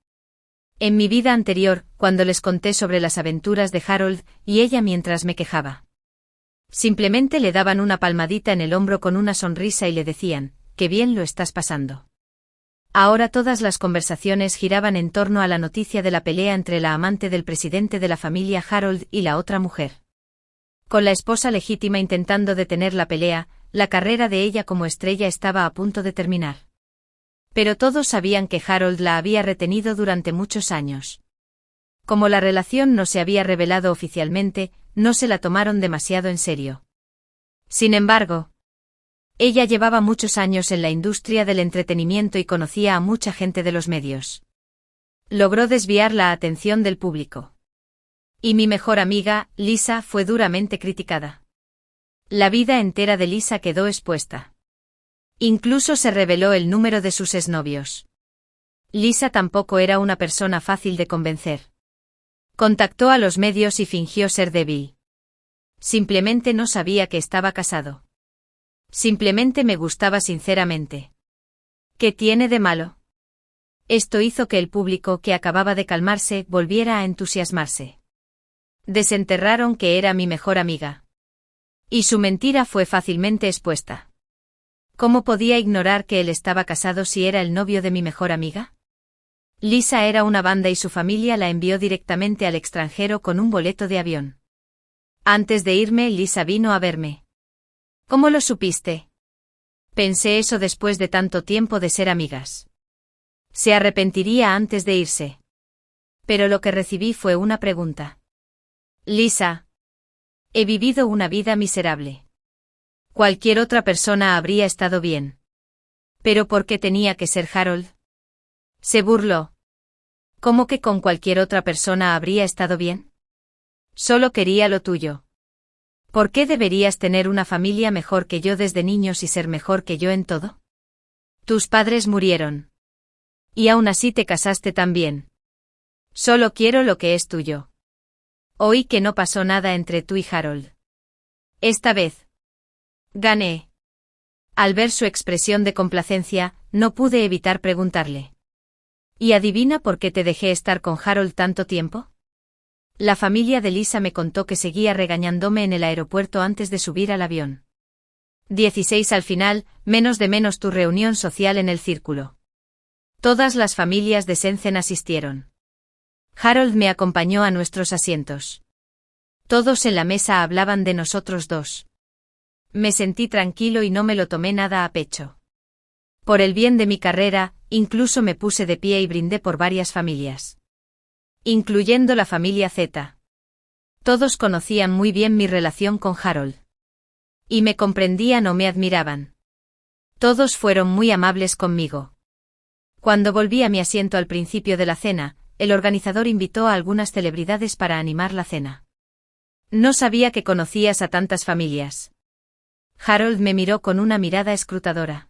En mi vida anterior, cuando les conté sobre las aventuras de Harold y ella mientras me quejaba. Simplemente le daban una palmadita en el hombro con una sonrisa y le decían, «Qué bien lo estás pasando». Ahora todas las conversaciones giraban en torno a la noticia de la pelea entre la amante del presidente de la familia Harold y la otra mujer. Con la esposa legítima intentando detener la pelea, la carrera de ella como estrella estaba a punto de terminar. Pero todos sabían que Harold la había retenido durante muchos años. Como la relación no se había revelado oficialmente, no se la tomaron demasiado en serio. Sin embargo, ella llevaba muchos años en la industria del entretenimiento y conocía a mucha gente de los medios. Logró desviar la atención del público. Y mi mejor amiga, Lisa, fue duramente criticada. La vida entera de Lisa quedó expuesta. Incluso se reveló el número de sus exnovios. Lisa tampoco era una persona fácil de convencer. Contactó a los medios y fingió ser débil. Simplemente no sabía que estaba casado. Simplemente me gustaba sinceramente. ¿Qué tiene de malo? Esto hizo que el público, que acababa de calmarse, volviera a entusiasmarse. Desenterraron que era mi mejor amiga. Y su mentira fue fácilmente expuesta. ¿Cómo podía ignorar que él estaba casado si era el novio de mi mejor amiga? Lisa era una banda y su familia la envió directamente al extranjero con un boleto de avión. Antes de irme, Lisa vino a verme. ¿Cómo lo supiste? Pensé eso después de tanto tiempo de ser amigas. Se arrepentiría antes de irse. Pero lo que recibí fue una pregunta. Lisa. He vivido una vida miserable. Cualquier otra persona habría estado bien. ¿Pero por qué tenía que ser Harold? Se burló. ¿Cómo que con cualquier otra persona habría estado bien? Solo quería lo tuyo. ¿Por qué deberías tener una familia mejor que yo desde niños y ser mejor que yo en todo? Tus padres murieron. Y aún así te casaste también. Solo quiero lo que es tuyo. Oí que no pasó nada entre tú y Harold. Esta vez. Gané. Al ver su expresión de complacencia, no pude evitar preguntarle. ¿Y adivina por qué te dejé estar con Harold tanto tiempo? La familia de Lisa me contó que seguía regañándome en el aeropuerto antes de subir al avión. 16 al final, menos tu reunión social en el círculo. Todas las familias de Sensen asistieron. Harold me acompañó a nuestros asientos. Todos en la mesa hablaban de nosotros dos. Me sentí tranquilo y no me lo tomé nada a pecho. Por el bien de mi carrera, incluso me puse de pie y brindé por varias familias. Incluyendo la familia Z. Todos conocían muy bien mi relación con Harold. Y me comprendían o me admiraban. Todos fueron muy amables conmigo. Cuando volví a mi asiento al principio de la cena, el organizador invitó a algunas celebridades para animar la cena. No sabía que conocías a tantas familias. Harold me miró con una mirada escrutadora.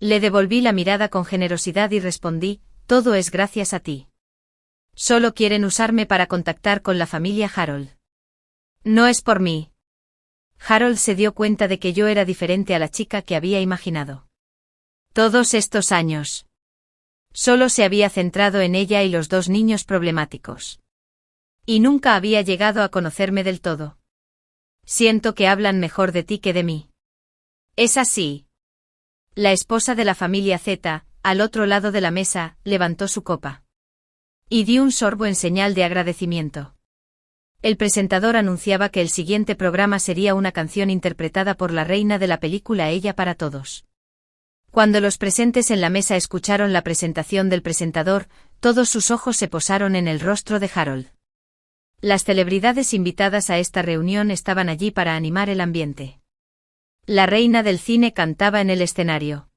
Le devolví la mirada con generosidad y respondí, todo es gracias a ti. Solo quieren usarme para contactar con la familia Harold. No es por mí. Harold se dio cuenta de que yo era diferente a la chica que había imaginado. Todos estos años. Solo se había centrado en ella y los dos niños problemáticos. Y nunca había llegado a conocerme del todo. Siento que hablan mejor de ti que de mí. Es así. La esposa de la familia Z, al otro lado de la mesa, levantó su copa. Y dio un sorbo en señal de agradecimiento. El presentador anunciaba que el siguiente programa sería una canción interpretada por la reina de la película Ella para Todos. Cuando los presentes en la mesa escucharon la presentación del presentador, todos sus ojos se posaron en el rostro de Harold. Las celebridades invitadas a esta reunión estaban allí para animar el ambiente. La reina del cine cantaba en el escenario.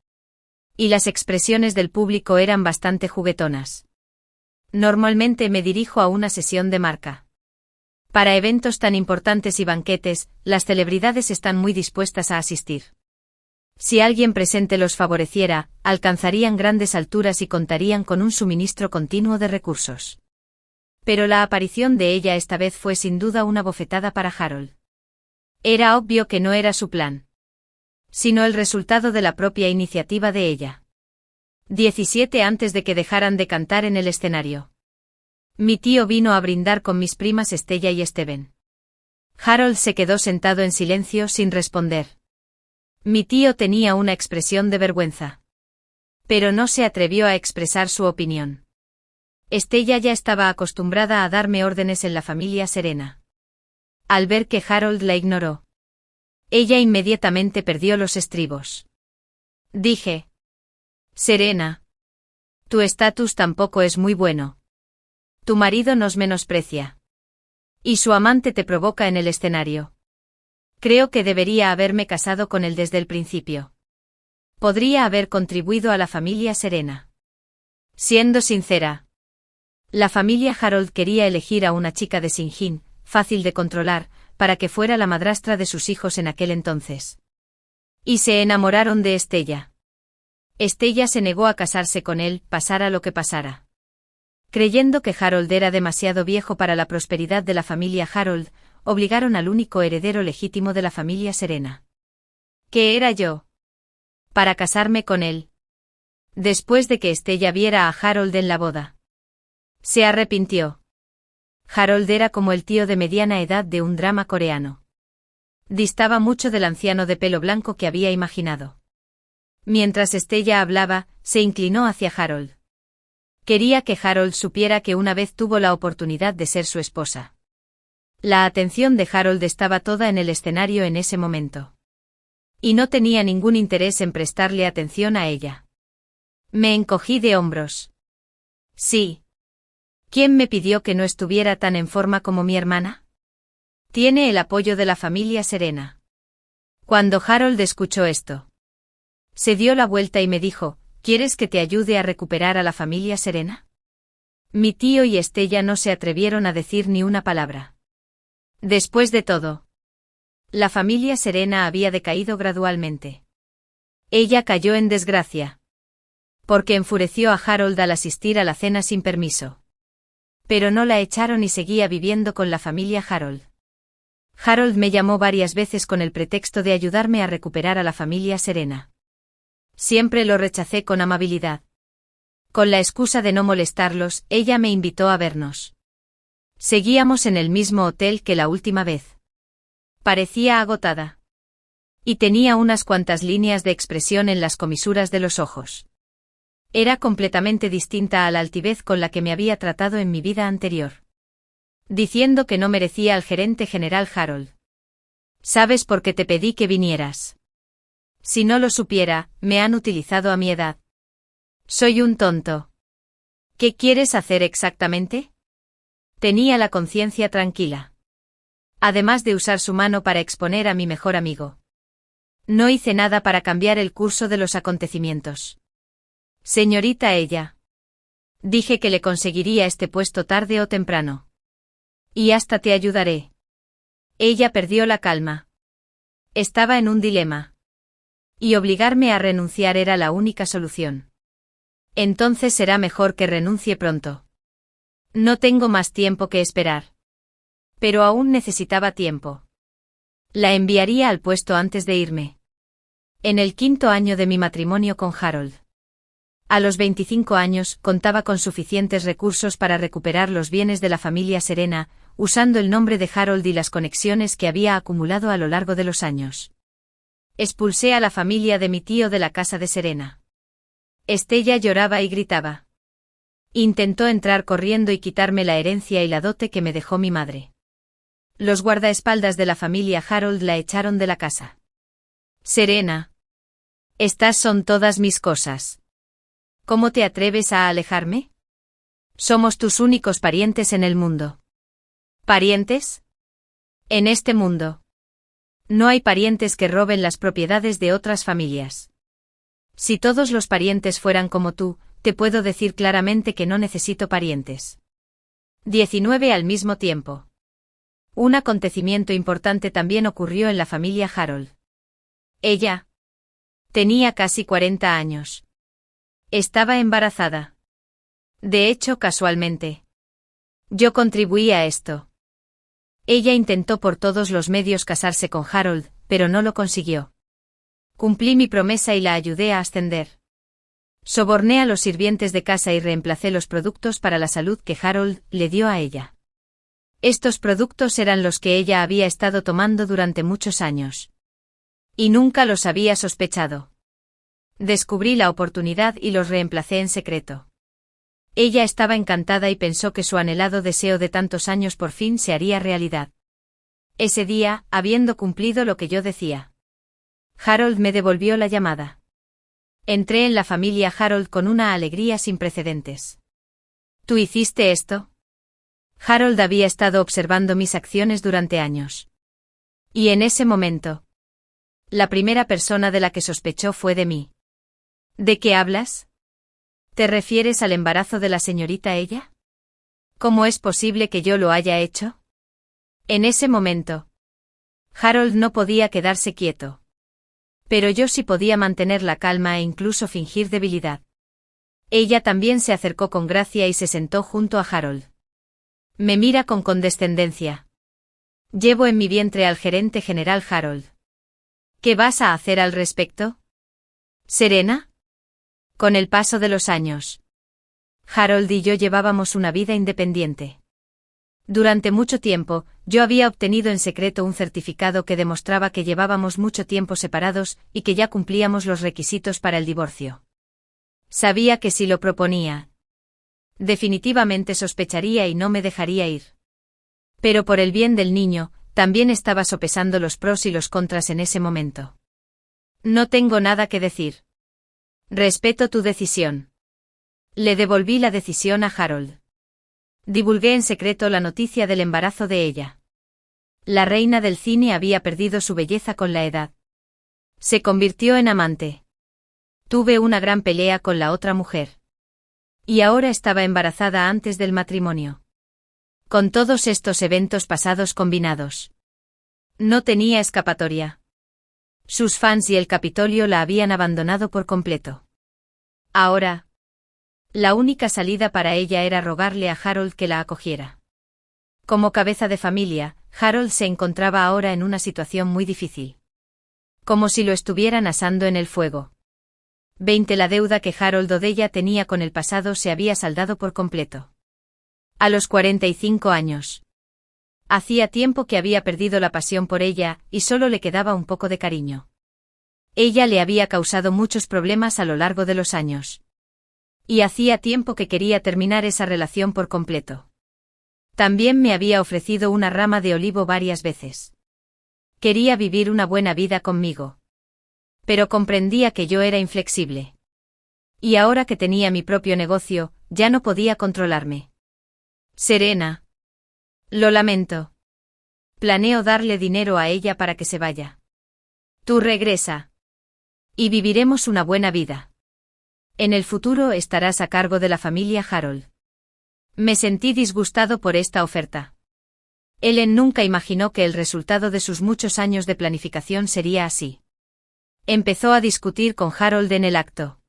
Y las expresiones del público eran bastante juguetonas. Normalmente me dirijo a una sesión de marca. Para eventos tan importantes y banquetes, las celebridades están muy dispuestas a asistir. Si alguien presente los favoreciera, alcanzarían grandes alturas y contarían con un suministro continuo de recursos. Pero la aparición de ella esta vez fue sin duda una bofetada para Harold. Era obvio que no era su plan, sino el resultado de la propia iniciativa de ella. 17 antes de que dejaran de cantar en el escenario. Mi tío vino a brindar con mis primas Estella y Steven. Harold se quedó sentado en silencio sin responder. Mi tío tenía una expresión de vergüenza. Pero no se atrevió a expresar su opinión. Estella ya estaba acostumbrada a darme órdenes en la familia Serena. Al ver que Harold la ignoró, ella inmediatamente perdió los estribos. Dije: Serena, tu estatus tampoco es muy bueno. Tu marido nos menosprecia. Y su amante te provoca en el escenario. Creo que debería haberme casado con él desde el principio. Podría haber contribuido a la familia Serena. Siendo sincera, la familia Harold quería elegir a una chica de Sinjin, fácil de controlar, para que fuera la madrastra de sus hijos en aquel entonces. Y se enamoraron de Estella. Estella se negó a casarse con él, pasara lo que pasara. Creyendo que Harold era demasiado viejo para la prosperidad de la familia Harold, obligaron al único heredero legítimo de la familia Serena. ¿Qué era yo? Para casarme con él. Después de que Estella viera a Harold en la boda, se arrepintió. Harold era como el tío de mediana edad de un drama coreano. Distaba mucho del anciano de pelo blanco que había imaginado. Mientras Estella hablaba, se inclinó hacia Harold. Quería que Harold supiera que una vez tuvo la oportunidad de ser su esposa. La atención de Harold estaba toda en el escenario en ese momento. Y no tenía ningún interés en prestarle atención a ella. Me encogí de hombros. Sí. ¿Quién me pidió que no estuviera tan en forma como mi hermana? Tiene el apoyo de la familia Serena. Cuando Harold escuchó esto, se dio la vuelta y me dijo, ¿quieres que te ayude a recuperar a la familia Serena? Mi tío y Estella no se atrevieron a decir ni una palabra. Después de todo, la familia Serena había decaído gradualmente. Ella cayó en desgracia. Porque enfureció a Harold al asistir a la cena sin permiso. Pero no la echaron y seguía viviendo con la familia Harold. Harold me llamó varias veces con el pretexto de ayudarme a recuperar a la familia Serena. Siempre lo rechacé con amabilidad. Con la excusa de no molestarlos, ella me invitó a vernos. Seguíamos en el mismo hotel que la última vez. Parecía agotada. Y tenía unas cuantas líneas de expresión en las comisuras de los ojos. Era completamente distinta a la altivez con la que me había tratado en mi vida anterior. Diciendo que no merecía al gerente general Harold. ¿Sabes por qué te pedí que vinieras? Si no lo supiera, me han utilizado a mi edad. Soy un tonto. ¿Qué quieres hacer exactamente? Tenía la conciencia tranquila. Además de usar su mano para exponer a mi mejor amigo. No hice nada para cambiar el curso de los acontecimientos. Señorita ella. Dije que le conseguiría este puesto tarde o temprano. Y hasta te ayudaré. Ella perdió la calma. Estaba en un dilema. Y obligarme a renunciar era la única solución. Entonces será mejor que renuncie pronto. No tengo más tiempo que esperar. Pero aún necesitaba tiempo. La enviaría al puesto antes de irme. En el 5º año de mi matrimonio con Harold. A los 25 años, contaba con suficientes recursos para recuperar los bienes de la familia Serena, usando el nombre de Harold y las conexiones que había acumulado a lo largo de los años. Expulsé a la familia de mi tío de la casa de Serena. Estella lloraba y gritaba. Intentó entrar corriendo y quitarme la herencia y la dote que me dejó mi madre. Los guardaespaldas de la familia Harold la echaron de la casa. Serena. Estas son todas mis cosas. ¿Cómo te atreves a alejarme? Somos tus únicos parientes en el mundo. ¿Parientes? En este mundo. No hay parientes que roben las propiedades de otras familias. Si todos los parientes fueran como tú, te puedo decir claramente que no necesito parientes. 19 al mismo tiempo. Un acontecimiento importante también ocurrió en la familia Harold. Ella tenía casi 40 años. Estaba embarazada. De hecho, casualmente. Yo contribuí a esto. Ella intentó por todos los medios casarse con Harold, pero no lo consiguió. Cumplí mi promesa y la ayudé a ascender. Soborné a los sirvientes de casa y reemplacé los productos para la salud que Harold le dio a ella. Estos productos eran los que ella había estado tomando durante muchos años. Y nunca los había sospechado. Descubrí la oportunidad y los reemplacé en secreto. Ella estaba encantada y pensó que su anhelado deseo de tantos años por fin se haría realidad. Ese día, habiendo cumplido lo que yo decía, Harold me devolvió la llamada. Entré en la familia Harold con una alegría sin precedentes. ¿Tú hiciste esto? Harold había estado observando mis acciones durante años. Y en ese momento, la primera persona de la que sospechó fue de mí. ¿De qué hablas? ¿Te refieres al embarazo de la señorita ella? ¿Cómo es posible que yo lo haya hecho? En ese momento, Harold no podía quedarse quieto. Pero yo sí podía mantener la calma e incluso fingir debilidad. Ella también se acercó con gracia y se sentó junto a Harold. Me mira con condescendencia. Llevo en mi vientre al gerente general Harold. ¿Qué vas a hacer al respecto? ¿Serena? Con el paso de los años, Harold y yo llevábamos una vida independiente. Durante mucho tiempo, yo había obtenido en secreto un certificado que demostraba que llevábamos mucho tiempo separados y que ya cumplíamos los requisitos para el divorcio. Sabía que si lo proponía, Definitivamente sospecharía y no me dejaría ir. Pero por el bien del niño, también estaba sopesando los pros y los contras en ese momento. No tengo nada que decir. Respeto tu decisión. Le devolví la decisión a Harold. Divulgué en secreto la noticia del embarazo de ella. La reina del cine había perdido su belleza con la edad. Se convirtió en amante. Tuve una gran pelea con la otra mujer. Y ahora estaba embarazada antes del matrimonio. Con todos estos eventos pasados combinados. No tenía escapatoria. Sus fans y el Capitolio la habían abandonado por completo. Ahora, la única salida para ella era rogarle a Harold que la acogiera. Como cabeza de familia, Harold se encontraba ahora en una situación muy difícil. Como si lo estuvieran asando en el fuego. La deuda que Harold O'Dea tenía con el pasado se había saldado por completo. A los 45 años. Hacía tiempo que había perdido la pasión por ella, y solo le quedaba un poco de cariño. Ella le había causado muchos problemas a lo largo de los años. Y hacía tiempo que quería terminar esa relación por completo. También me había ofrecido una rama de olivo varias veces. Quería vivir una buena vida conmigo. Pero comprendía que yo era inflexible. Y ahora que tenía mi propio negocio, ya no podía controlarme. Serena. Lo lamento. Planeo darle dinero a ella para que se vaya. Tú regresa. Y viviremos una buena vida. En el futuro estarás a cargo de la familia Harold. Me sentí disgustado por esta oferta. Ellen nunca imaginó que el resultado de sus muchos años de planificación sería así. Empezó a discutir con Harold en el acto.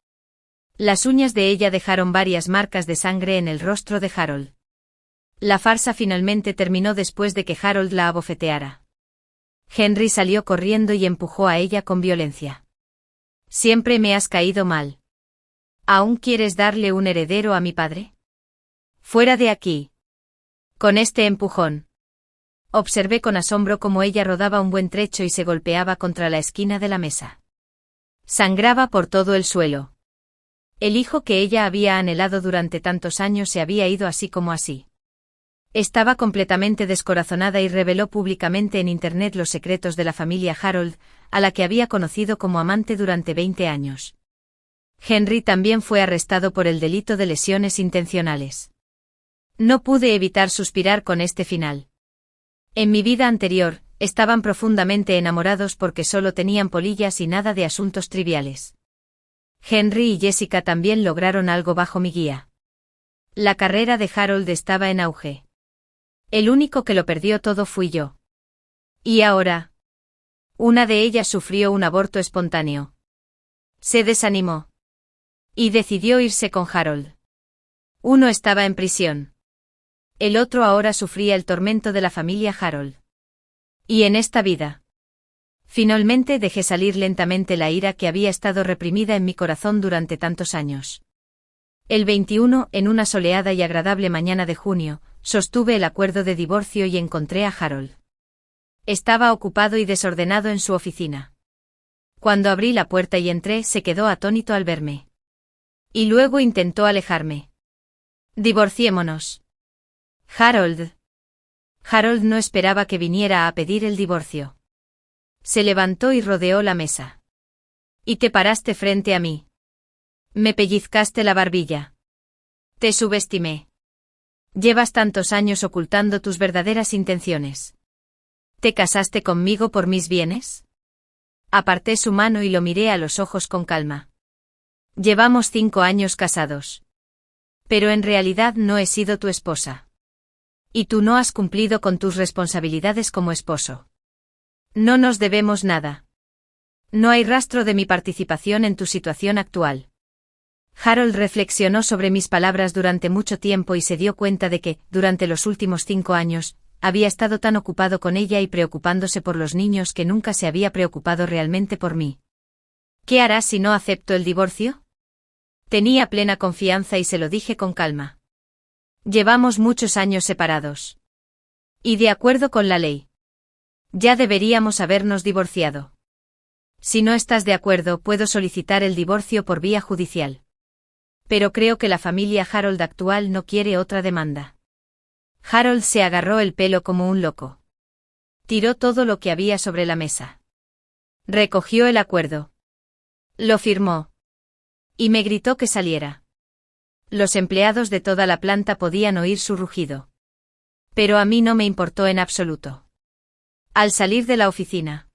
Las uñas de ella dejaron varias marcas de sangre en el rostro de Harold. La farsa finalmente terminó después de que Harold la abofeteara. Henry salió corriendo y empujó a ella con violencia. Siempre me has caído mal. ¿Aún quieres darle un heredero a mi padre? Fuera de aquí. Con este empujón. Observé con asombro cómo ella rodaba un buen trecho y se golpeaba contra la esquina de la mesa. Sangraba por todo el suelo. El hijo que ella había anhelado durante tantos años se había ido así como así. Estaba completamente descorazonada y reveló públicamente en Internet los secretos de la familia Harold, a la que había conocido como amante durante 20 años. Henry también fue arrestado por el delito de lesiones intencionales. No pude evitar suspirar con este final. En mi vida anterior, estaban profundamente enamorados porque solo tenían polillas y nada de asuntos triviales. Henry y Jessica también lograron algo bajo mi guía. La carrera de Harold estaba en auge. El único que lo perdió todo fui yo. ¿Y ahora? Una de ellas sufrió un aborto espontáneo. Se desanimó. Y decidió irse con Harold. Uno estaba en prisión. El otro ahora sufría el tormento de la familia Harold. Y en esta vida. Finalmente dejé salir lentamente la ira que había estado reprimida en mi corazón durante tantos años. El 21, en una soleada y agradable mañana de junio, sostuve el acuerdo de divorcio y encontré a Harold. Estaba ocupado y desordenado en su oficina. Cuando abrí la puerta y entré, se quedó atónito al verme. Y luego intentó alejarme. Divorciémonos. Harold. Harold no esperaba que viniera a pedir el divorcio. Se levantó y rodeó la mesa. Y te paraste frente a mí. Me pellizcaste la barbilla. Te subestimé. Llevas tantos años ocultando tus verdaderas intenciones. ¿Te casaste conmigo por mis bienes? Aparté su mano y lo miré a los ojos con calma. Llevamos 5 años casados. Pero en realidad no he sido tu esposa. Y tú no has cumplido con tus responsabilidades como esposo. No nos debemos nada. No hay rastro de mi participación en tu situación actual. Harold reflexionó sobre mis palabras durante mucho tiempo y se dio cuenta de que, durante los últimos 5 años, había estado tan ocupado con ella y preocupándose por los niños que nunca se había preocupado realmente por mí. ¿Qué harás si no acepto el divorcio? Tenía plena confianza y se lo dije con calma. Llevamos muchos años separados. Y de acuerdo con la ley. Ya deberíamos habernos divorciado. Si no estás de acuerdo, puedo solicitar el divorcio por vía judicial. Pero creo que la familia Harold actual no quiere otra demanda. Harold se agarró el pelo como un loco. Tiró todo lo que había sobre la mesa. Recogió el acuerdo. Lo firmó. Y me gritó que saliera. Los empleados de toda la planta podían oír su rugido. Pero a mí no me importó en absoluto. Al salir de la oficina.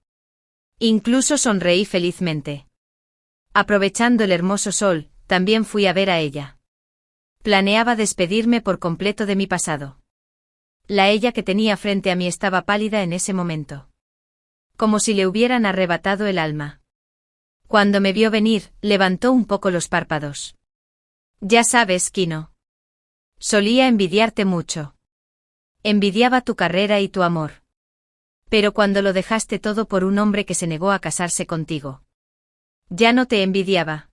Incluso sonreí felizmente. Aprovechando el hermoso sol, también fui a ver a ella. Planeaba despedirme por completo de mi pasado. La ella que tenía frente a mí estaba pálida en ese momento. Como si le hubieran arrebatado el alma. Cuando me vio venir, levantó un poco los párpados. Ya sabes, Kino. Solía envidiarte mucho. Envidiaba tu carrera y tu amor. Pero cuando lo dejaste todo por un hombre que se negó a casarse contigo. Ya no te envidiaba.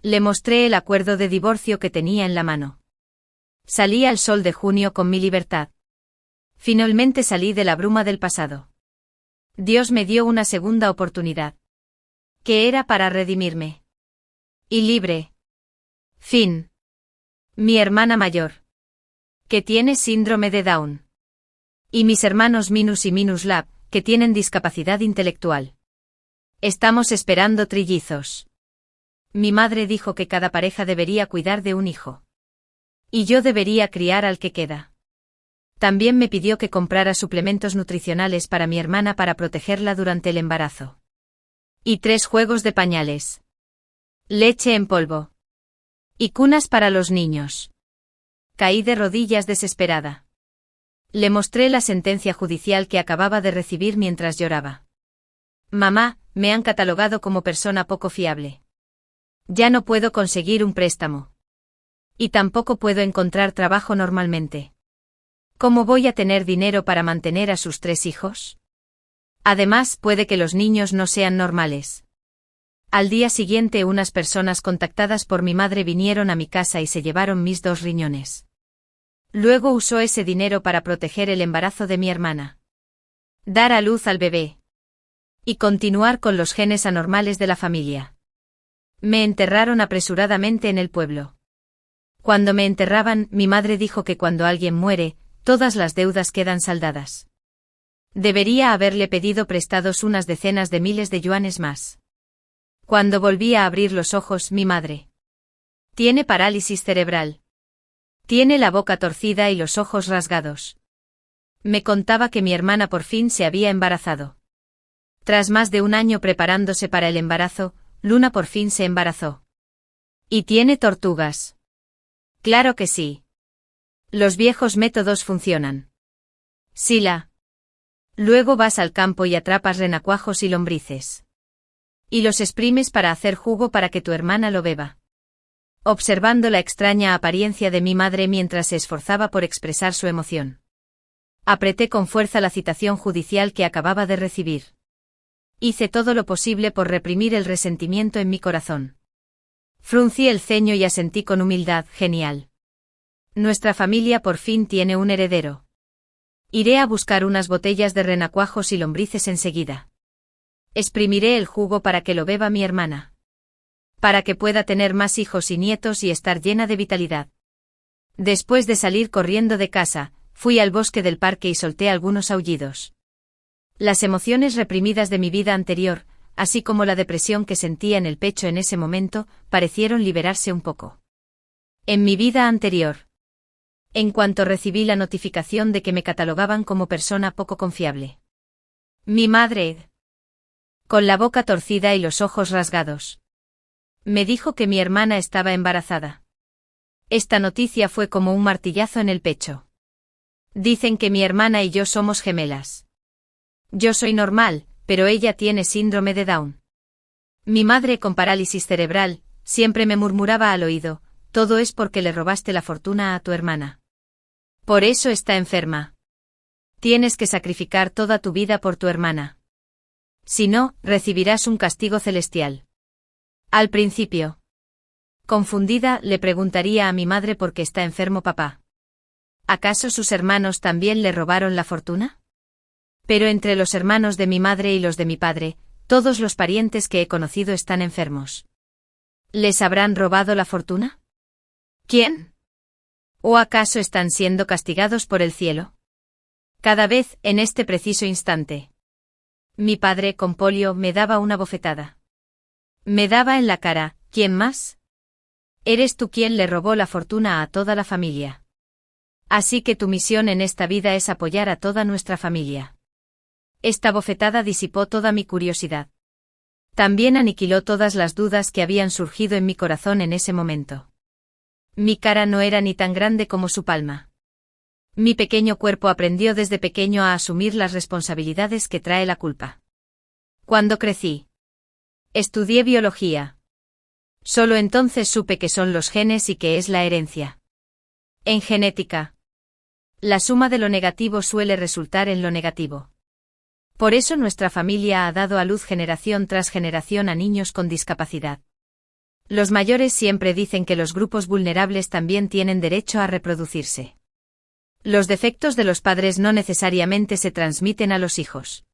Le mostré el acuerdo de divorcio que tenía en la mano. Salí al sol de junio con mi libertad. Finalmente salí de la bruma del pasado. Dios me dio una segunda oportunidad. Que era para redimirme. Y libre. Fin. Mi hermana mayor. Que tiene síndrome de Down. Y mis hermanos Minus y Minus Lab, que tienen discapacidad intelectual. Estamos esperando trillizos. Mi madre dijo que cada pareja debería cuidar de un hijo. Y yo debería criar al que queda. También me pidió que comprara suplementos nutricionales para mi hermana para protegerla durante el embarazo. Y 3 juegos de pañales. Leche en polvo. Y cunas para los niños. Caí de rodillas desesperada. Le mostré la sentencia judicial que acababa de recibir mientras lloraba. Mamá, me han catalogado como persona poco fiable. Ya no puedo conseguir un préstamo. Y tampoco puedo encontrar trabajo normalmente. ¿Cómo voy a tener dinero para mantener a sus 3 hijos? Además, puede que los niños no sean normales. Al día siguiente unas personas contactadas por mi madre vinieron a mi casa y se llevaron mis 2 riñones. Luego usó ese dinero para proteger el embarazo de mi hermana. Dar a luz al bebé. Y continuar con los genes anormales de la familia. Me enterraron apresuradamente en el pueblo. Cuando me enterraban, mi madre dijo que cuando alguien muere, todas las deudas quedan saldadas. Debería haberle pedido prestados unas decenas de miles de yuanes más. Cuando volví a abrir los ojos, mi madre. Tiene parálisis cerebral. Tiene la boca torcida y los ojos rasgados. Me contaba que mi hermana por fin se había embarazado. Tras más de un año preparándose para el embarazo, Luna por fin se embarazó. ¿Y tiene tortugas? Claro que sí. Los viejos métodos funcionan. Sila. Luego vas al campo y atrapas renacuajos y lombrices. Y los exprimes para hacer jugo para que tu hermana lo beba. Observando la extraña apariencia de mi madre mientras se esforzaba por expresar su emoción. Apreté con fuerza la citación judicial que acababa de recibir. Hice todo lo posible por reprimir el resentimiento en mi corazón. Fruncí el ceño y asentí con humildad. Genial. Nuestra familia por fin tiene un heredero. Iré a buscar unas botellas de renacuajos y lombrices enseguida. Exprimiré el jugo para que lo beba mi hermana. Para que pueda tener más hijos y nietos y estar llena de vitalidad. Después de salir corriendo de casa, fui al bosque del parque y solté algunos aullidos. Las emociones reprimidas de mi vida anterior, así como la depresión que sentía en el pecho en ese momento, parecieron liberarse un poco. En mi vida anterior. En cuanto recibí la notificación de que me catalogaban como persona poco confiable. Mi madre, con la boca torcida y los ojos rasgados, me dijo que mi hermana estaba embarazada. Esta noticia fue como un martillazo en el pecho. Dicen que mi hermana y yo somos gemelas. Yo soy normal, pero ella tiene síndrome de Down. Mi madre con parálisis cerebral, siempre me murmuraba al oído, todo es porque le robaste la fortuna a tu hermana. Por eso está enferma. Tienes que sacrificar toda tu vida por tu hermana. Si no, recibirás un castigo celestial. Al principio. Confundida, le preguntaría a mi madre por qué está enfermo papá. ¿Acaso sus hermanos también le robaron la fortuna? Pero entre los hermanos de mi madre y los de mi padre, todos los parientes que he conocido están enfermos. ¿Les habrán robado la fortuna? ¿Quién? ¿O acaso están siendo castigados por el cielo? Cada vez, en este preciso instante. Mi padre, con polio, me daba una bofetada. Me daba en la cara. ¿Quién más? Eres tú quien le robó la fortuna a toda la familia. Así que tu misión en esta vida es apoyar a toda nuestra familia. Esta bofetada disipó toda mi curiosidad. También aniquiló todas las dudas que habían surgido en mi corazón en ese momento. Mi cara no era ni tan grande como su palma. Mi pequeño cuerpo aprendió desde pequeño a asumir las responsabilidades que trae la culpa. Cuando crecí, estudié biología. Solo entonces supe qué son los genes y qué es la herencia. En genética, la suma de lo negativo suele resultar en lo negativo. Por eso nuestra familia ha dado a luz generación tras generación a niños con discapacidad. Los mayores siempre dicen que los grupos vulnerables también tienen derecho a reproducirse. Los defectos de los padres no necesariamente se transmiten a los hijos.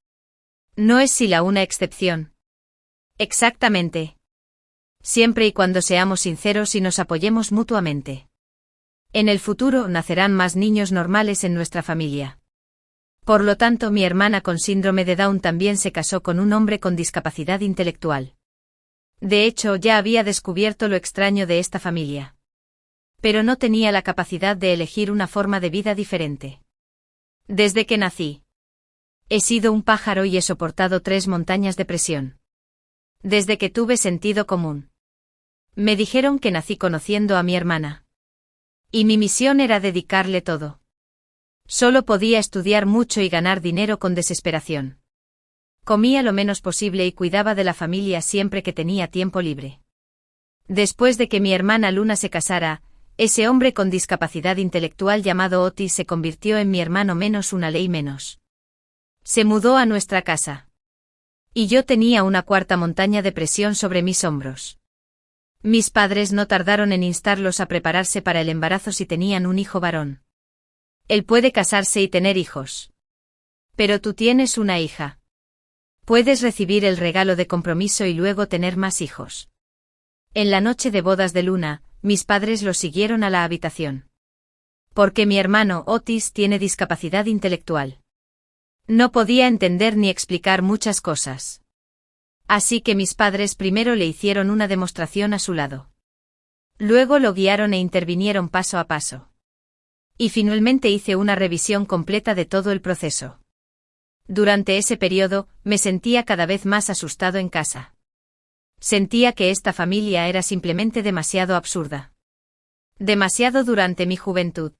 ¿No es Sila una excepción? Exactamente. Siempre y cuando seamos sinceros y nos apoyemos mutuamente. En el futuro nacerán más niños normales en nuestra familia. Por lo tanto, mi hermana con síndrome de Down también se casó con un hombre con discapacidad intelectual. De hecho, ya había descubierto lo extraño de esta familia. Pero no tenía la capacidad de elegir una forma de vida diferente. Desde que nací, he sido un pájaro y he soportado 3 montañas de presión. Desde que tuve sentido común. Me dijeron que nací conociendo a mi hermana. Y mi misión era dedicarle todo. Solo podía estudiar mucho y ganar dinero con desesperación. Comía lo menos posible y cuidaba de la familia siempre que tenía tiempo libre. Después de que mi hermana Luna se casara, ese hombre con discapacidad intelectual llamado Otis se convirtió en mi hermano menos una ley menos. Se mudó a nuestra casa. Y yo tenía una 4ª montaña de presión sobre mis hombros. Mis padres no tardaron en instarlos a prepararse para el embarazo si tenían un hijo varón. Él puede casarse y tener hijos. Pero tú tienes una hija. Puedes recibir el regalo de compromiso y luego tener más hijos. En la noche de bodas de Luna, mis padres los siguieron a la habitación. Porque mi hermano Otis tiene discapacidad intelectual. No podía entender ni explicar muchas cosas. Así que mis padres primero le hicieron una demostración a su lado. Luego lo guiaron e intervinieron paso a paso. Y finalmente hice una revisión completa de todo el proceso. Durante ese periodo, me sentía cada vez más asustado en casa. Sentía que esta familia era simplemente demasiado absurda. Demasiado durante mi juventud.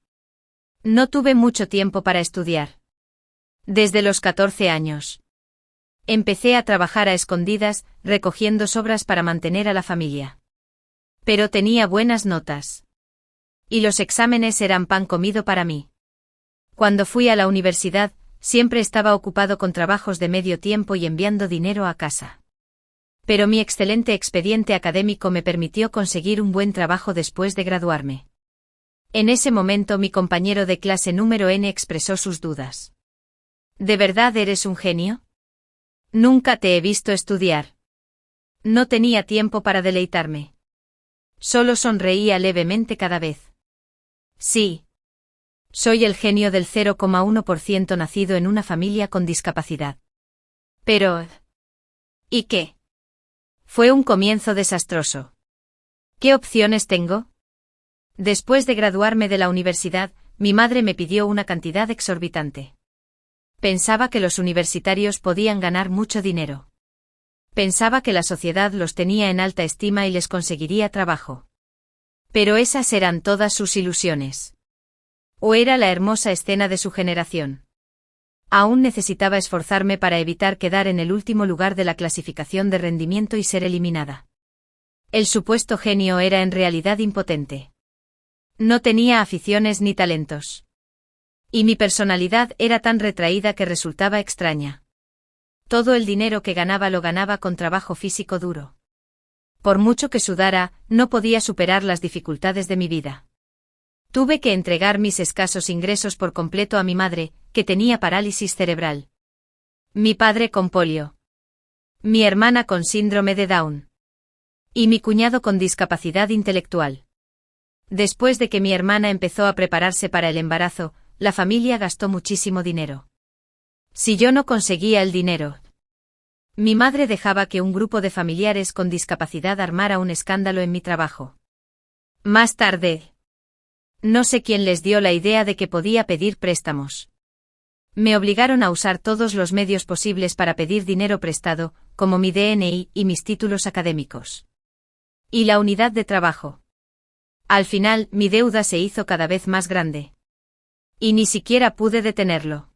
No tuve mucho tiempo para estudiar. Desde los 14 años. Empecé a trabajar a escondidas, recogiendo sobras para mantener a la familia. Pero tenía buenas notas. Y los exámenes eran pan comido para mí. Cuando fui a la universidad, siempre estaba ocupado con trabajos de medio tiempo y enviando dinero a casa. Pero mi excelente expediente académico me permitió conseguir un buen trabajo después de graduarme. En ese momento mi compañero de clase número N expresó sus dudas. ¿De verdad eres un genio? Nunca te he visto estudiar. No tenía tiempo para deleitarme. Solo sonreía levemente cada vez. Sí. Soy el genio del 0,1% nacido en una familia con discapacidad. Pero... ¿y qué? Fue un comienzo desastroso. ¿Qué opciones tengo? Después de graduarme de la universidad, mi madre me pidió una cantidad exorbitante. Pensaba que los universitarios podían ganar mucho dinero. Pensaba que la sociedad los tenía en alta estima y les conseguiría trabajo. Pero esas eran todas sus ilusiones. ¿O era la hermosa escena de su generación? Aún necesitaba esforzarme para evitar quedar en el último lugar de la clasificación de rendimiento y ser eliminada. El supuesto genio era en realidad impotente. No tenía aficiones ni talentos. Y mi personalidad era tan retraída que resultaba extraña. Todo el dinero que ganaba lo ganaba con trabajo físico duro. Por mucho que sudara, no podía superar las dificultades de mi vida. Tuve que entregar mis escasos ingresos por completo a mi madre, que tenía parálisis cerebral. Mi padre con polio. Mi hermana con síndrome de Down. Y mi cuñado con discapacidad intelectual. Después de que mi hermana empezó a prepararse para el embarazo, la familia gastó muchísimo dinero. Si yo no conseguía el dinero, mi madre dejaba que un grupo de familiares con discapacidad armara un escándalo en mi trabajo. Más tarde, no sé quién les dio la idea de que podía pedir préstamos. Me obligaron a usar todos los medios posibles para pedir dinero prestado, como mi DNI y mis títulos académicos. Y la unidad de trabajo. Al final, mi deuda se hizo cada vez más grande. Y ni siquiera pude detenerlo.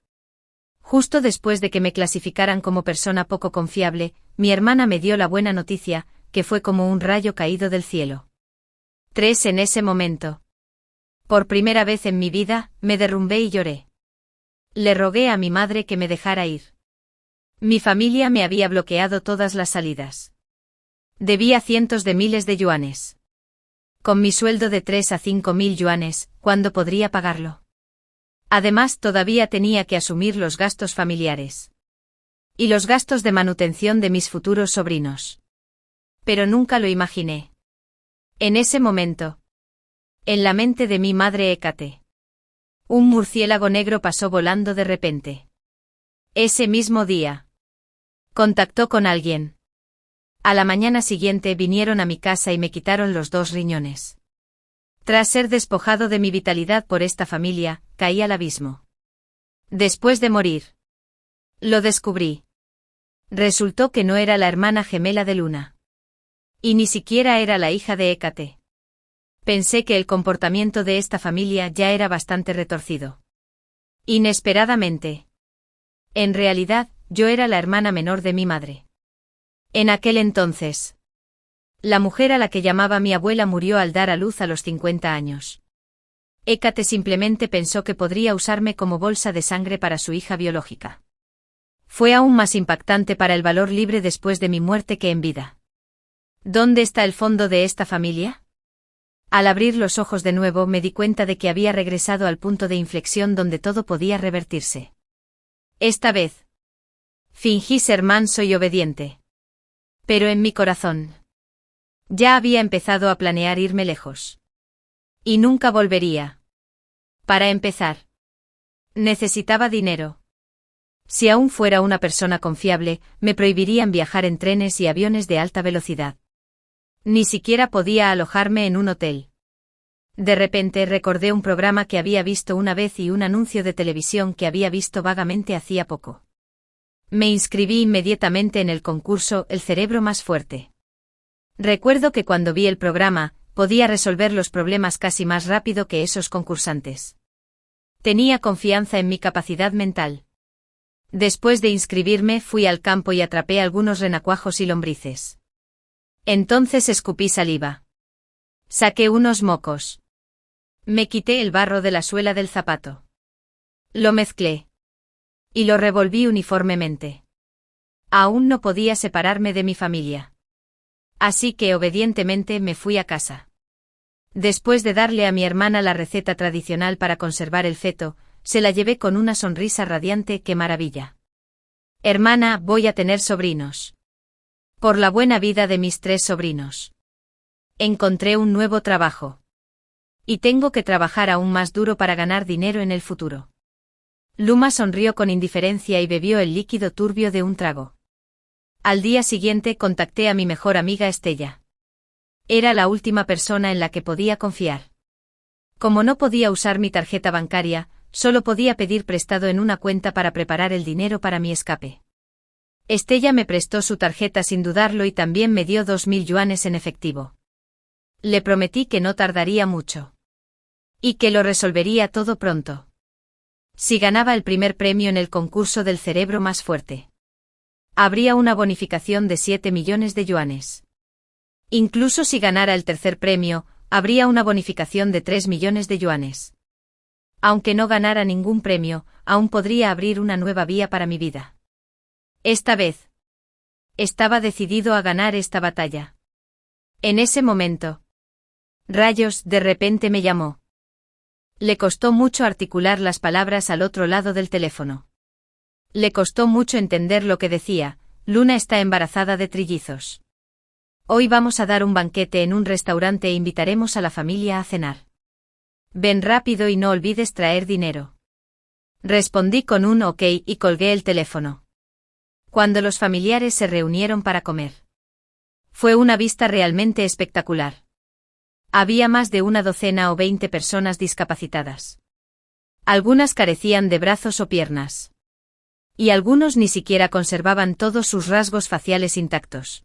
Justo después de que me clasificaran como persona poco confiable, mi hermana me dio la buena noticia, que fue como un rayo caído del cielo. 3 En ese momento. Por primera vez en mi vida, me derrumbé y lloré. Le rogué a mi madre que me dejara ir. Mi familia me había bloqueado todas las salidas. Debía cientos de miles de yuanes. Con mi sueldo de 3 a 5 mil yuanes, ¿cuándo podría pagarlo? Además, todavía tenía que asumir los gastos familiares. Y los gastos de manutención de mis futuros sobrinos. Pero nunca lo imaginé. En ese momento. En la mente de mi madre Hécate. Un murciélago negro pasó volando de repente. Ese mismo día. Contactó con alguien. A la mañana siguiente vinieron a mi casa y me quitaron los 2 riñones. Tras ser despojado de mi vitalidad por esta familia, caí al abismo. Después de morir. Lo descubrí. Resultó que no era la hermana gemela de Luna. Y ni siquiera era la hija de Hécate. Pensé que el comportamiento de esta familia ya era bastante retorcido. Inesperadamente. En realidad, yo era la hermana menor de mi madre. En aquel entonces. La mujer a la que llamaba mi abuela murió al dar a luz a los 50 años. Hécate simplemente pensó que podría usarme como bolsa de sangre para su hija biológica. Fue aún más impactante para el valor libre después de mi muerte que en vida. ¿Dónde está el fondo de esta familia? Al abrir los ojos de nuevo me di cuenta de que había regresado al punto de inflexión donde todo podía revertirse. Esta vez. Fingí ser manso y obediente. Pero en mi corazón. Ya había empezado a planear irme lejos. Y nunca volvería. Para empezar. Necesitaba dinero. Si aún fuera una persona confiable, me prohibirían viajar en trenes y aviones de alta velocidad. Ni siquiera podía alojarme en un hotel. De repente recordé un programa que había visto una vez y un anuncio de televisión que había visto vagamente hacía poco. Me inscribí inmediatamente en el concurso El cerebro más fuerte. Recuerdo que cuando vi el programa, podía resolver los problemas casi más rápido que esos concursantes. Tenía confianza en mi capacidad mental. Después de inscribirme fui al campo y atrapé algunos renacuajos y lombrices. Entonces escupí saliva. Saqué unos mocos. Me quité el barro de la suela del zapato. Lo mezclé. Y lo revolví uniformemente. Aún no podía separarme de mi familia. Así que obedientemente me fui a casa. Después de darle a mi hermana la receta tradicional para conservar el feto, se la llevé con una sonrisa radiante. ¡Qué maravilla! Hermana, voy a tener sobrinos. Por la buena vida de mis 3 sobrinos. Encontré un nuevo trabajo. Y tengo que trabajar aún más duro para ganar dinero en el futuro. Luma sonrió con indiferencia y bebió el líquido turbio de un trago. Al día siguiente contacté a mi mejor amiga Estella. Era la última persona en la que podía confiar. Como no podía usar mi tarjeta bancaria, solo podía pedir prestado en una cuenta para preparar el dinero para mi escape. Estella me prestó su tarjeta sin dudarlo y también me dio 2000 yuanes en efectivo. Le prometí que no tardaría mucho. Y que lo resolvería todo pronto. Si ganaba el primer premio en el concurso del cerebro más fuerte. Habría una bonificación de 7 millones de yuanes. Incluso si ganara el tercer premio, habría una bonificación de 3 millones de yuanes. Aunque no ganara ningún premio, aún podría abrir una nueva vía para mi vida. Esta vez. Estaba decidido a ganar esta batalla. En ese momento. Rayos, de repente me llamó. Le costó mucho articular las palabras al otro lado del teléfono. Le costó mucho entender lo que decía. Luna está embarazada de trillizos. Hoy vamos a dar un banquete en un restaurante e invitaremos a la familia a cenar. Ven rápido y no olvides traer dinero. Respondí con un ok y colgué el teléfono. Cuando los familiares se reunieron para comer. Fue una vista realmente espectacular. Había más de una docena o 20 personas discapacitadas. Algunas carecían de brazos o piernas. Y algunos ni siquiera conservaban todos sus rasgos faciales intactos.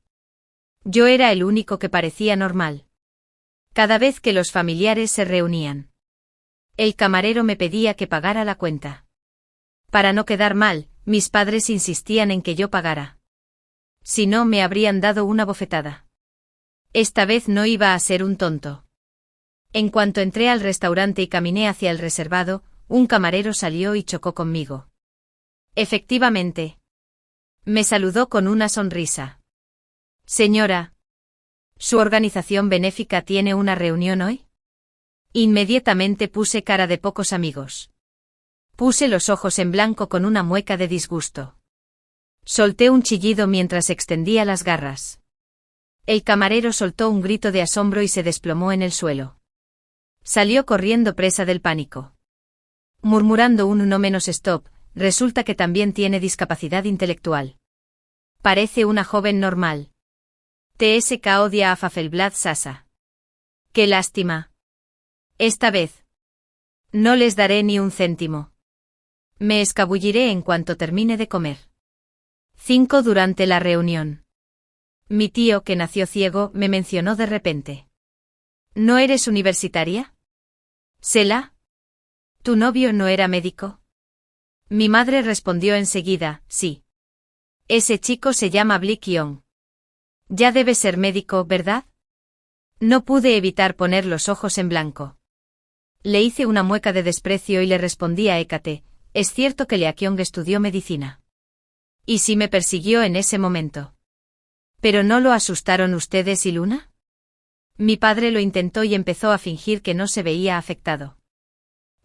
Yo era el único que parecía normal. Cada vez que los familiares se reunían, el camarero me pedía que pagara la cuenta. Para no quedar mal, mis padres insistían en que yo pagara. Si no, me habrían dado una bofetada. Esta vez no iba a ser un tonto. En cuanto entré al restaurante y caminé hacia el reservado, un camarero salió y chocó conmigo. Efectivamente. Me saludó con una sonrisa. Señora, ¿su organización benéfica tiene una reunión hoy? Inmediatamente puse cara de pocos amigos. Puse los ojos en blanco con una mueca de disgusto. Solté un chillido mientras extendía las garras. El camarero soltó un grito de asombro y se desplomó en el suelo. Salió corriendo presa del pánico. Murmurando un no menos stop, resulta que también tiene discapacidad intelectual. Parece una joven normal. TSK odia a Fafelblad Sasa. ¡Qué lástima! Esta vez. No les daré ni un céntimo. Me escabulliré en cuanto termine de comer. 5 Durante la reunión. Mi tío, que nació ciego, me mencionó de repente. ¿No eres universitaria? ¿Sela? ¿Tu novio no era médico? Mi madre respondió enseguida, sí. Ese chico se llama Blick Young. Ya debe ser médico, ¿verdad? No pude evitar poner los ojos en blanco. Le hice una mueca de desprecio y le respondí a Hécate, es cierto que Leakyong estudió medicina. ¿Y si me persiguió en ese momento? ¿Pero no lo asustaron ustedes y Luna? Mi padre lo intentó y empezó a fingir que no se veía afectado.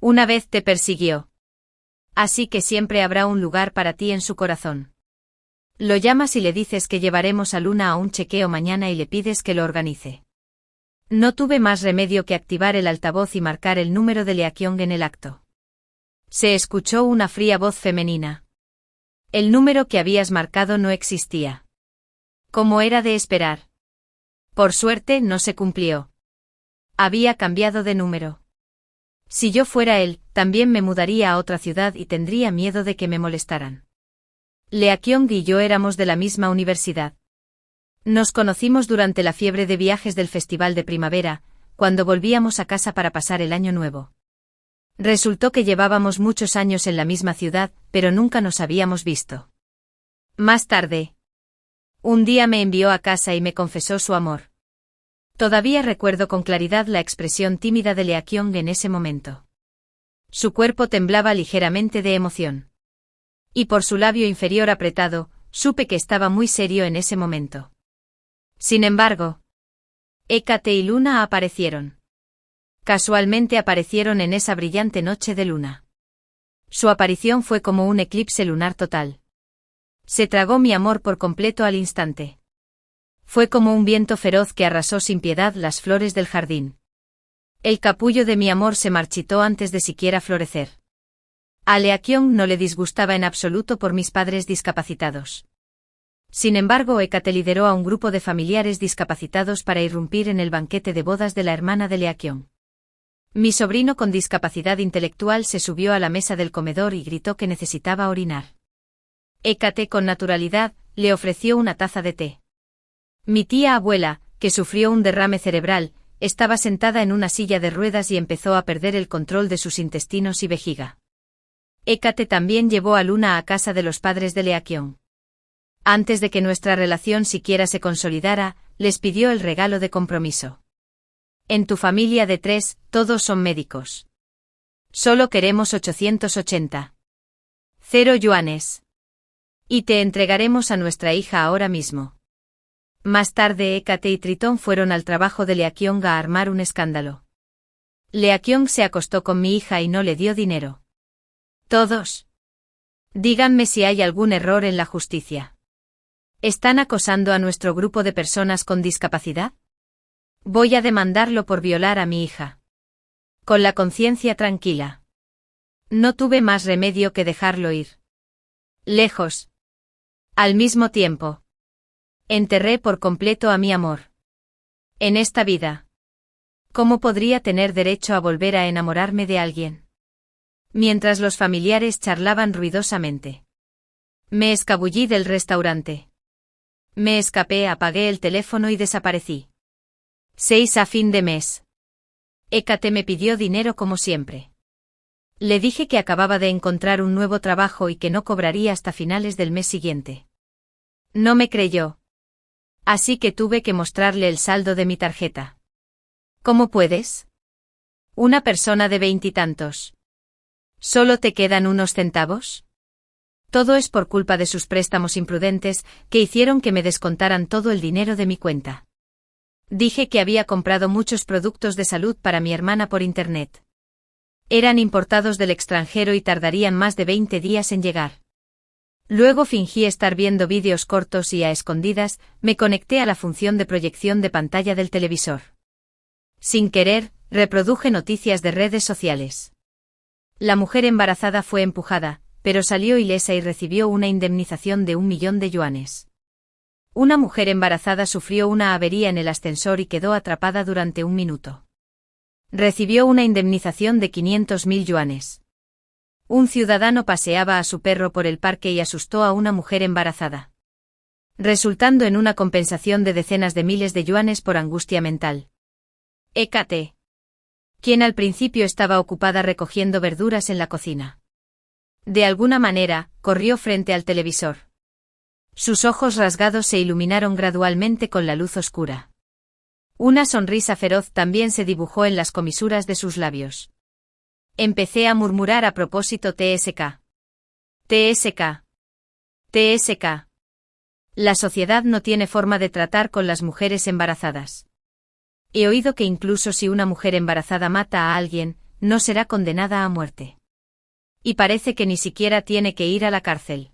Una vez te persiguió. Así que siempre habrá un lugar para ti en su corazón. Lo llamas y le dices que llevaremos a Luna a un chequeo mañana y le pides que lo organice. No tuve más remedio que activar el altavoz y marcar el número de Leakyong en el acto. Se escuchó una fría voz femenina. El número que habías marcado no existía. Como era de esperar. Por suerte no se cumplió. Había cambiado de número. Si yo fuera él, también me mudaría a otra ciudad y tendría miedo de que me molestaran. Leakyong y yo éramos de la misma universidad. Nos conocimos durante la fiebre de viajes del Festival de Primavera, cuando volvíamos a casa para pasar el año nuevo. Resultó que llevábamos muchos años en la misma ciudad, pero nunca nos habíamos visto. Más tarde, un día me envió a casa y me confesó su amor. Todavía recuerdo con claridad la expresión tímida de Leakyong en ese momento. Su cuerpo temblaba ligeramente de emoción. Y por su labio inferior apretado, supe que estaba muy serio en ese momento. Sin embargo, Hécate y Luna aparecieron. Casualmente aparecieron en esa brillante noche de luna. Su aparición fue como un eclipse lunar total. Se tragó mi amor por completo al instante. Fue como un viento feroz que arrasó sin piedad las flores del jardín. El capullo de mi amor se marchitó antes de siquiera florecer. A Leakyong no le disgustaba en absoluto por mis padres discapacitados. Sin embargo, Hécate lideró a un grupo de familiares discapacitados para irrumpir en el banquete de bodas de la hermana de Leakyong. Mi sobrino con discapacidad intelectual se subió a la mesa del comedor y gritó que necesitaba orinar. Hécate, con naturalidad, le ofreció una taza de té. Mi tía abuela, que sufrió un derrame cerebral, estaba sentada en una silla de ruedas y empezó a perder el control de sus intestinos y vejiga. Hécate también llevó a Luna a casa de los padres de Leakyong. Antes de que nuestra relación siquiera se consolidara, les pidió el regalo de compromiso. En tu familia de 3, todos son médicos. Solo queremos 880. 0 yuanes. Y te entregaremos a nuestra hija ahora mismo. Más tarde Hécate y Tritón fueron al trabajo de Leakyong a armar un escándalo. Leakyong se acostó con mi hija y no le dio dinero. Todos. Díganme si hay algún error en la justicia. ¿Están acosando a nuestro grupo de personas con discapacidad? Voy a demandarlo por violar a mi hija. Con la conciencia tranquila. No tuve más remedio que dejarlo ir. Lejos. Al mismo tiempo. Enterré por completo a mi amor. En esta vida. ¿Cómo podría tener derecho a volver a enamorarme de alguien? Mientras los familiares charlaban ruidosamente. Me escabullí del restaurante. Me escapé, apagué el teléfono y desaparecí. 6 a fin de mes. Hécate me pidió dinero como siempre. Le dije que acababa de encontrar un nuevo trabajo y que no cobraría hasta finales del mes siguiente. No me creyó. Así que tuve que mostrarle el saldo de mi tarjeta. ¿Cómo puedes? Una persona de 20 y tantos. ¿Solo te quedan unos centavos? Todo es por culpa de sus préstamos imprudentes, que hicieron que me descontaran todo el dinero de mi cuenta. Dije que había comprado muchos productos de salud para mi hermana por internet. Eran importados del extranjero y tardarían más de 20 días en llegar. Luego fingí estar viendo vídeos cortos y a escondidas, me conecté a la función de proyección de pantalla del televisor. Sin querer, reproduje noticias de redes sociales. La mujer embarazada fue empujada, pero salió ilesa y recibió una indemnización de 1 millón de yuanes. Una mujer embarazada sufrió una avería en el ascensor y quedó atrapada durante 1 minuto. Recibió una indemnización de 500.000 yuanes. Un ciudadano paseaba a su perro por el parque y asustó a una mujer embarazada, resultando en una compensación de decenas de miles de yuanes por angustia mental. Hécate, quien al principio estaba ocupada recogiendo verduras en la cocina. De alguna manera, corrió frente al televisor. Sus ojos rasgados se iluminaron gradualmente con la luz oscura. Una sonrisa feroz también se dibujó en las comisuras de sus labios. Empecé a murmurar a propósito TSK. TSK. TSK. La sociedad no tiene forma de tratar con las mujeres embarazadas. He oído que incluso si una mujer embarazada mata a alguien, no será condenada a muerte. Y parece que ni siquiera tiene que ir a la cárcel.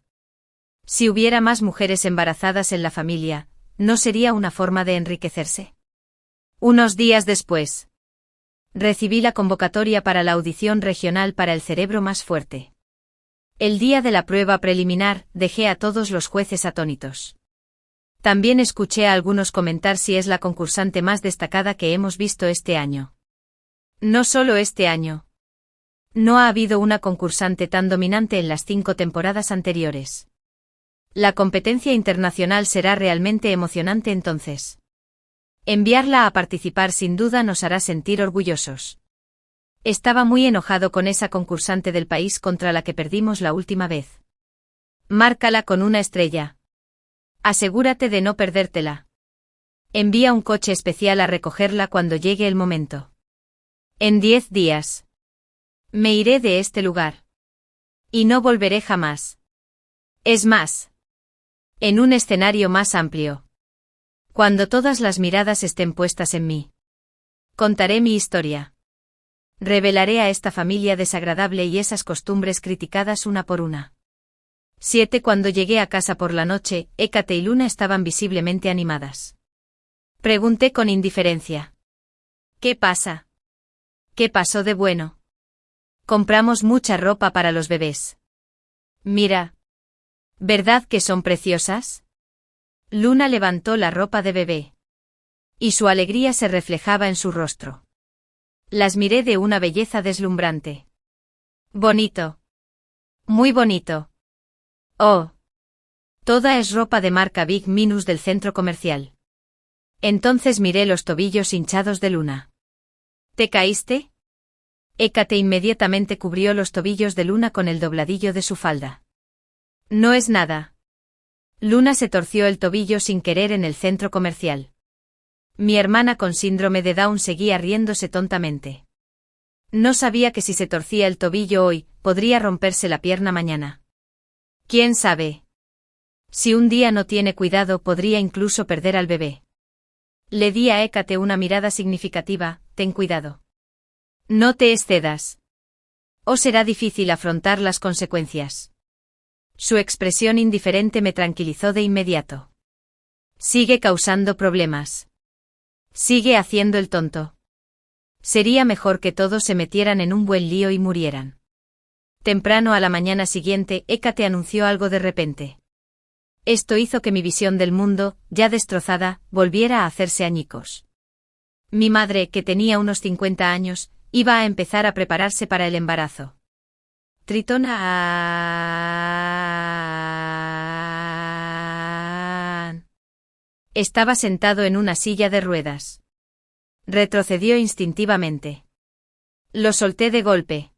Si hubiera más mujeres embarazadas en la familia, ¿no sería una forma de enriquecerse? Unos días después, recibí la convocatoria para la audición regional para el cerebro más fuerte. El día de la prueba preliminar, dejé a todos los jueces atónitos. También escuché a algunos comentar si es la concursante más destacada que hemos visto este año. No solo este año. No ha habido una concursante tan dominante en las 5 temporadas anteriores. La competencia internacional será realmente emocionante entonces. Enviarla a participar sin duda nos hará sentir orgullosos. Estaba muy enojado con esa concursante del país contra la que perdimos la última vez. Márcala con una estrella. Asegúrate de no perdértela. Envía un coche especial a recogerla cuando llegue el momento. En 10 días. Me iré de este lugar. Y no volveré jamás. Es más. En un escenario más amplio. Cuando todas las miradas estén puestas en mí. Contaré mi historia. Revelaré a esta familia desagradable y esas costumbres criticadas una por una. 7. Cuando llegué a casa por la noche, Hécate y Luna estaban visiblemente animadas. Pregunté con indiferencia. ¿Qué pasa? ¿Qué pasó de bueno? Compramos mucha ropa para los bebés. Mira. ¿Verdad que son preciosas? Luna levantó la ropa de bebé. Y su alegría se reflejaba en su rostro. Las miré de una belleza deslumbrante. Bonito. Muy bonito. Oh. Toda es ropa de marca Big Minus del centro comercial. Entonces miré los tobillos hinchados de Luna. ¿Te caíste? Hécate inmediatamente cubrió los tobillos de Luna con el dobladillo de su falda. No es nada. Luna se torció el tobillo sin querer en el centro comercial. Mi hermana con síndrome de Down seguía riéndose tontamente. No sabía que si se torcía el tobillo hoy, podría romperse la pierna mañana. ¿Quién sabe? Si un día no tiene cuidado, podría incluso perder al bebé. Le di a Hécate una mirada significativa, ten cuidado. No te excedas. O será difícil afrontar las consecuencias. Su expresión indiferente me tranquilizó de inmediato. Sigue causando problemas. Sigue haciendo el tonto. Sería mejor que todos se metieran en un buen lío y murieran. Temprano a la mañana siguiente, Hécate anunció algo de repente. Esto hizo que mi visión del mundo, ya destrozada, volviera a hacerse añicos. Mi madre, que tenía unos 50 años, iba a empezar a prepararse para el embarazo. Tritón estaba sentado en una silla de ruedas. Retrocedió instintivamente. Lo solté de golpe.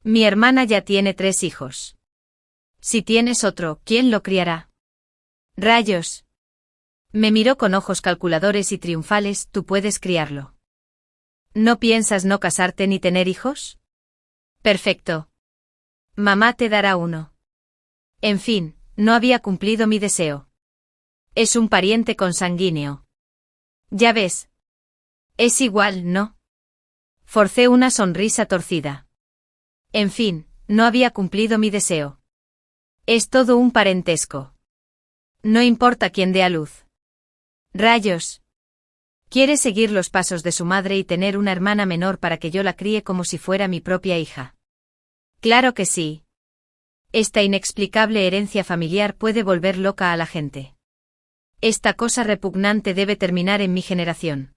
Mi hermana ya tiene 3 hijos. Si tienes otro, ¿quién lo criará? Rayos. Me miró con ojos calculadores y triunfales. Tú puedes criarlo. ¿No piensas no casarte ni tener hijos? Perfecto. Mamá te dará uno. En fin, no había cumplido mi deseo. Es un pariente consanguíneo. Ya ves. Es igual, ¿no? Forcé una sonrisa torcida. En fin, no había cumplido mi deseo. Es todo un parentesco. No importa quién dé a luz. Rayos. Quiere seguir los pasos de su madre y tener una hermana menor para que yo la críe como si fuera mi propia hija. Claro que sí. Esta inexplicable herencia familiar puede volver loca a la gente. Esta cosa repugnante debe terminar en mi generación.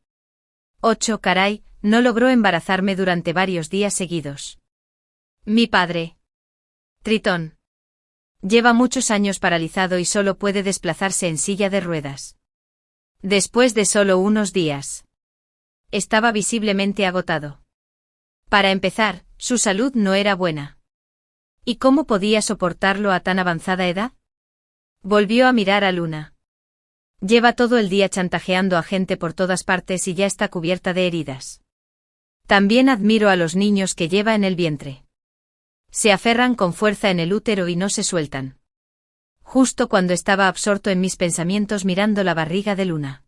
8. Caray, no logró embarazarme durante varios días seguidos. Mi padre. Tritón. Lleva muchos años paralizado y solo puede desplazarse en silla de ruedas. Después de solo unos días. Estaba visiblemente agotado. Para empezar, su salud no era buena. ¿Y cómo podía soportarlo a tan avanzada edad? Volvió a mirar a Luna. Lleva todo el día chantajeando a gente por todas partes y ya está cubierta de heridas. También admiro a los niños que lleva en el vientre. Se aferran con fuerza en el útero y no se sueltan. Justo cuando estaba absorto en mis pensamientos mirando la barriga de Luna.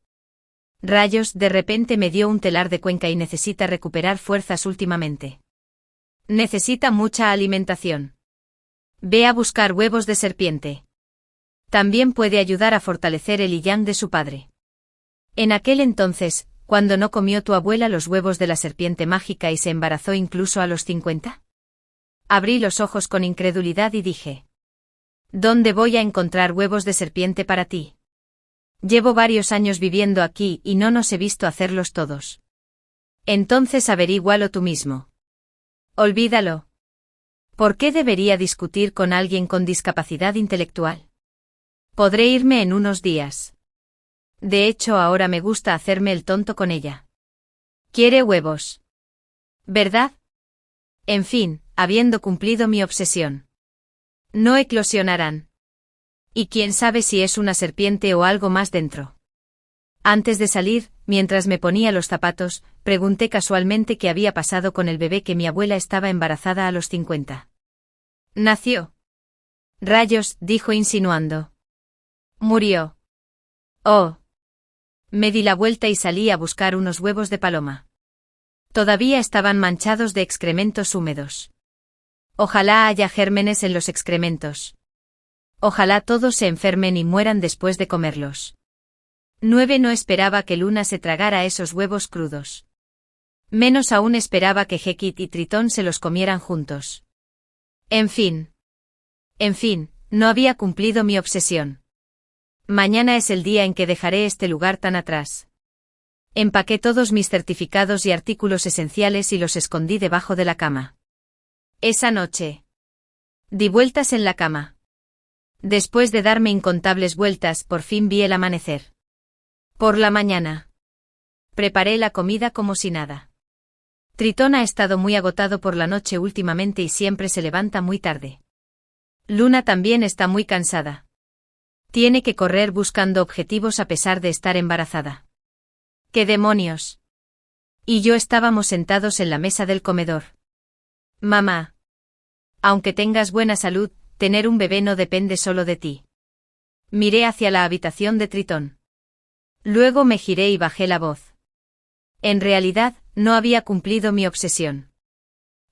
Rayos, de repente me dio un telar de cuenca y necesita recuperar fuerzas últimamente. Necesita mucha alimentación. Ve a buscar huevos de serpiente. También puede ayudar a fortalecer el yang de su padre. En aquel entonces, ¿cuándo no comió tu abuela los huevos de la serpiente mágica y se embarazó incluso a los 50? Abrí los ojos con incredulidad y dije: ¿dónde voy a encontrar huevos de serpiente para ti? Llevo varios años viviendo aquí y no nos he visto hacerlos todos. Entonces averígualo tú mismo. Olvídalo. ¿Por qué debería discutir con alguien con discapacidad intelectual? Podré irme en unos días. De hecho, ahora me gusta hacerme el tonto con ella. Quiere huevos. ¿Verdad? En fin, habiendo cumplido mi obsesión. No eclosionarán. Y quién sabe si es una serpiente o algo más dentro. Antes de salir, mientras me ponía los zapatos, pregunté casualmente qué había pasado con el bebé que mi abuela estaba embarazada a los 50. Nació. Rayos, dijo insinuando. Murió. Oh. Me di la vuelta y salí a buscar unos huevos de paloma. Todavía estaban manchados de excrementos húmedos. Ojalá haya gérmenes en los excrementos. Ojalá todos se enfermen y mueran después de comerlos. 9. No esperaba que Luna se tragara esos huevos crudos. Menos aún esperaba que Hecate y Tritón se los comieran juntos. En fin, no había cumplido mi obsesión. Mañana es el día en que dejaré este lugar tan atrás. Empaqué todos mis certificados y artículos esenciales y los escondí debajo de la cama. Esa noche. Di vueltas en la cama. Después de darme incontables vueltas, por fin vi el amanecer. Por la mañana. Preparé la comida como si nada. Tritón ha estado muy agotado por la noche últimamente y siempre se levanta muy tarde. Luna también está muy cansada. Tiene que correr buscando objetivos a pesar de estar embarazada. ¡Qué demonios! Y yo estábamos sentados en la mesa del comedor. Mamá. Aunque tengas buena salud, tener un bebé no depende solo de ti. Miré hacia la habitación de Tritón. Luego me giré y bajé la voz. En realidad, no había cumplido mi obsesión.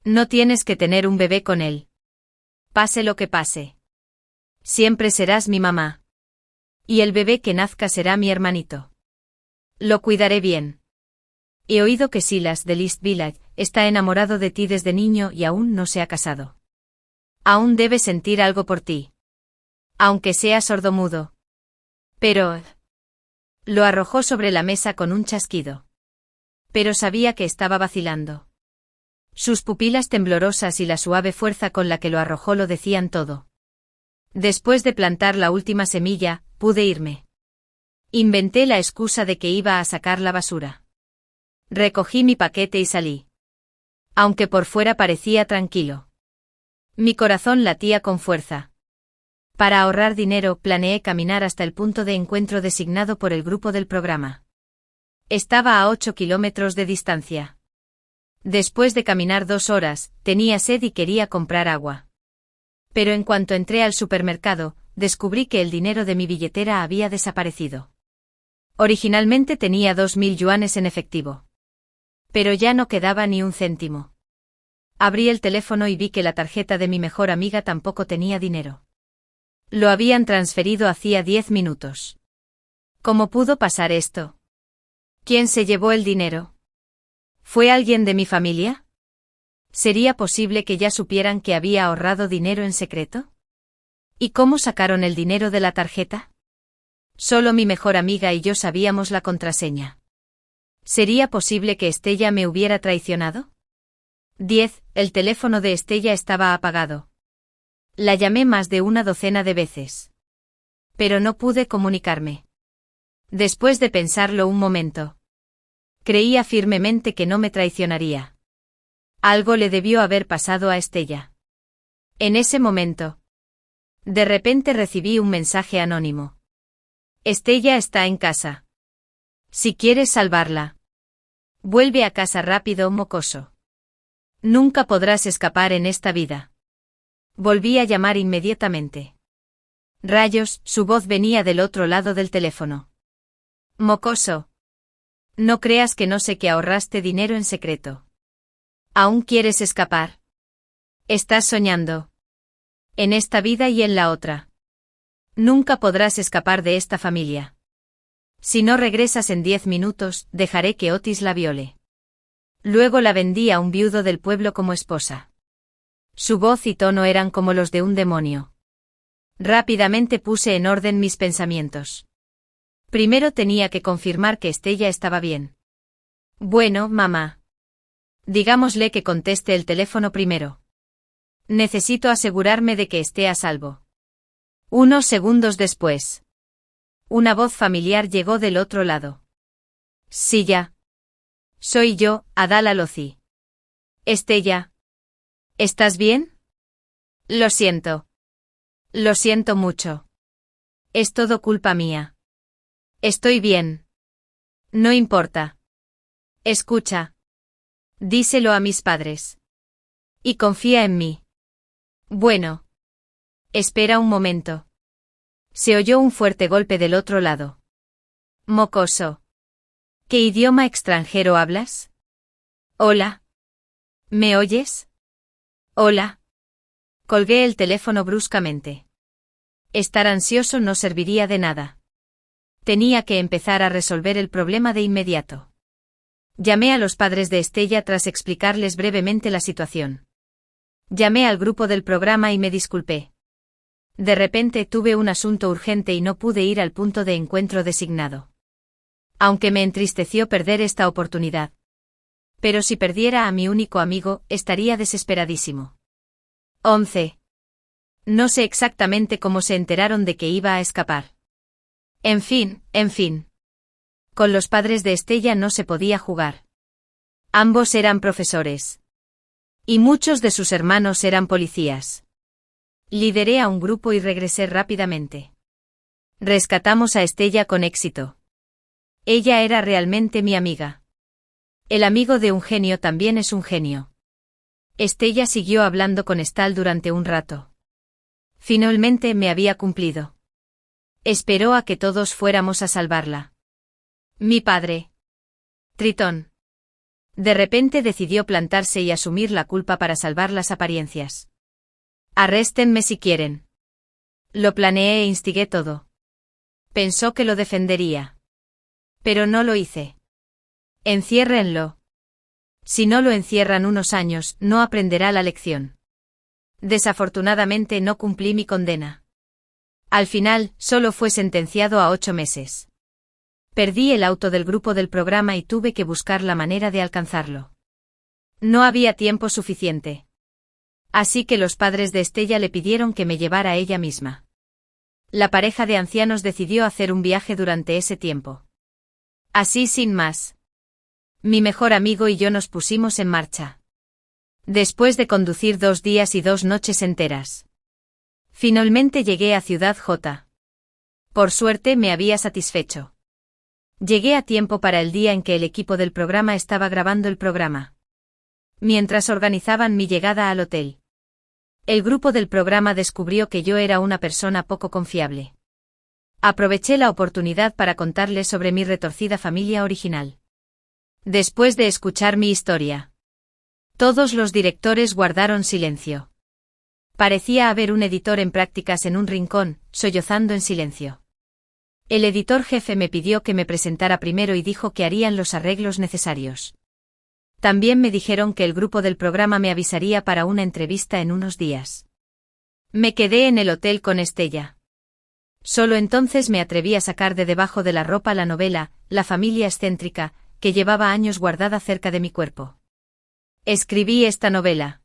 No tienes que tener un bebé con él. Pase lo que pase. Siempre serás mi mamá. Y el bebé que nazca será mi hermanito. Lo cuidaré bien. He oído que Silas de East Village está enamorado de ti desde niño y aún no se ha casado. Aún debe sentir algo por ti. Aunque sea sordomudo. Pero... Lo arrojó sobre la mesa con un chasquido. Pero sabía que estaba vacilando. Sus pupilas temblorosas y la suave fuerza con la que lo arrojó lo decían todo. Después de plantar la última semilla, pude irme. Inventé la excusa de que iba a sacar la basura. Recogí mi paquete y salí. Aunque por fuera parecía tranquilo. Mi corazón latía con fuerza. Para ahorrar dinero, planeé caminar hasta el punto de encuentro designado por el grupo del programa. Estaba a 8 kilómetros de distancia. Después de caminar 2 horas, tenía sed y quería comprar agua. Pero en cuanto entré al supermercado, descubrí que el dinero de mi billetera había desaparecido. Originalmente tenía 2.000 yuanes en efectivo. Pero ya no quedaba ni un céntimo. Abrí el teléfono y vi que la tarjeta de mi mejor amiga tampoco tenía dinero. Lo habían transferido hacía 10 minutos. ¿Cómo pudo pasar esto? ¿Quién se llevó el dinero? ¿Fue alguien de mi familia? ¿Sería posible que ya supieran que había ahorrado dinero en secreto? ¿Y cómo sacaron el dinero de la tarjeta? Solo mi mejor amiga y yo sabíamos la contraseña. ¿Sería posible que Estella me hubiera traicionado? 10. El teléfono de Estella estaba apagado. La llamé más de una docena de veces. Pero no pude comunicarme. Después de pensarlo un momento. Creía firmemente que no me traicionaría. Algo le debió haber pasado a Estella. En ese momento. De repente recibí un mensaje anónimo. Estella está en casa. Si quieres salvarla. Vuelve a casa rápido, mocoso. Nunca podrás escapar en esta vida. Volví a llamar inmediatamente. Rayos, su voz venía del otro lado del teléfono. Mocoso. No creas que no sé que ahorraste dinero en secreto. ¿Aún quieres escapar? Estás soñando. En esta vida y en la otra. Nunca podrás escapar de esta familia. Si no regresas en 10 minutos, dejaré que Otis la viole. Luego la vendí a un viudo del pueblo como esposa. Su voz y tono eran como los de un demonio. Rápidamente puse en orden mis pensamientos. Primero tenía que confirmar que Estella estaba bien. Bueno, mamá. Digámosle que conteste el teléfono primero. Necesito asegurarme de que esté a salvo. Unos segundos después. Una voz familiar llegó del otro lado. Sí, ya. Soy yo, Adala Lozi. Estella. ¿Estás bien? Lo siento. Lo siento mucho. Es todo culpa mía. Estoy bien. No importa. Escucha. Díselo a mis padres. Y confía en mí. Bueno. Espera un momento. Se oyó un fuerte golpe del otro lado. Mocoso. ¿Qué idioma extranjero hablas? Hola. ¿Me oyes? Hola. Colgué el teléfono bruscamente. Estar ansioso no serviría de nada. Tenía que empezar a resolver el problema de inmediato. Llamé a los padres de Estella tras explicarles brevemente la situación. Llamé al grupo del programa y me disculpé. De repente tuve un asunto urgente y no pude ir al punto de encuentro designado. Aunque me entristeció perder esta oportunidad. Pero si perdiera a mi único amigo, estaría desesperadísimo. 11. No sé exactamente cómo se enteraron de que iba a escapar. En fin. Con los padres de Estella no se podía jugar. Ambos eran profesores. Y muchos de sus hermanos eran policías. Lideré a un grupo y regresé rápidamente. Rescatamos a Estella con éxito. Ella era realmente mi amiga. El amigo de un genio también es un genio. Estella siguió hablando con Stal durante un rato. Finalmente me había cumplido. Esperó a que todos fuéramos a salvarla. Mi padre. Tritón. De repente decidió plantarse y asumir la culpa para salvar las apariencias. Arréstenme si quieren. Lo planeé e instigué todo. Pensó que lo defendería. Pero no lo hice. Enciérrenlo. Si no lo encierran unos años, no aprenderá la lección. Desafortunadamente no cumplí mi condena. Al final, solo fue sentenciado a 8 meses. Perdí el auto del grupo del programa y tuve que buscar la manera de alcanzarlo. No había tiempo suficiente. Así que los padres de Estella le pidieron que me llevara ella misma. La pareja de ancianos decidió hacer un viaje durante ese tiempo. Así sin más. Mi mejor amigo y yo nos pusimos en marcha. Después de conducir 2 días y 2 noches enteras. Finalmente llegué a Ciudad J. Por suerte me había satisfecho. Llegué a tiempo para el día en que el equipo del programa estaba grabando el programa. Mientras organizaban mi llegada al hotel. El grupo del programa descubrió que yo era una persona poco confiable. Aproveché la oportunidad para contarles sobre mi retorcida familia original. Después de escuchar mi historia, todos los directores guardaron silencio. Parecía haber un editor en prácticas en un rincón, sollozando en silencio. El editor jefe me pidió que me presentara primero y dijo que harían los arreglos necesarios. También me dijeron que el grupo del programa me avisaría para una entrevista en unos días. Me quedé en el hotel con Estella. Solo entonces me atreví a sacar de debajo de la ropa la novela, La familia excéntrica, que llevaba años guardada cerca de mi cuerpo. Escribí esta novela,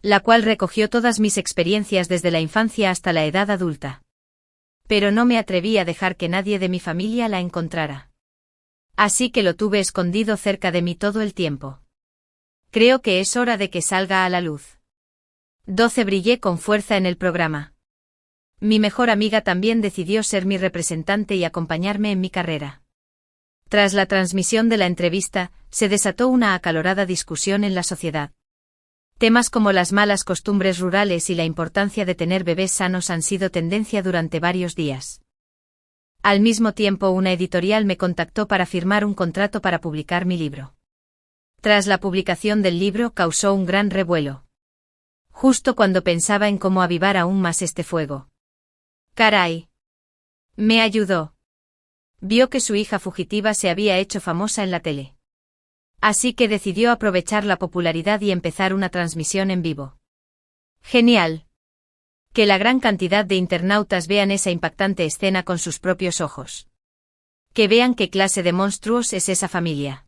la cual recogió todas mis experiencias desde la infancia hasta la edad adulta. Pero no me atreví a dejar que nadie de mi familia la encontrara. Así que lo tuve escondido cerca de mí todo el tiempo. Creo que es hora de que salga a la luz. 12 Brillé con fuerza en el programa. Mi mejor amiga también decidió ser mi representante y acompañarme en mi carrera. Tras la transmisión de la entrevista, se desató una acalorada discusión en la sociedad. Temas como las malas costumbres rurales y la importancia de tener bebés sanos han sido tendencia durante varios días. Al mismo tiempo, una editorial me contactó para firmar un contrato para publicar mi libro. Tras la publicación del libro causó un gran revuelo. Justo cuando pensaba en cómo avivar aún más este fuego. Caray. Me ayudó. Vio que su hija fugitiva se había hecho famosa en la tele. Así que decidió aprovechar la popularidad y empezar una transmisión en vivo. Genial. Que la gran cantidad de internautas vean esa impactante escena con sus propios ojos. Que vean qué clase de monstruos es esa familia.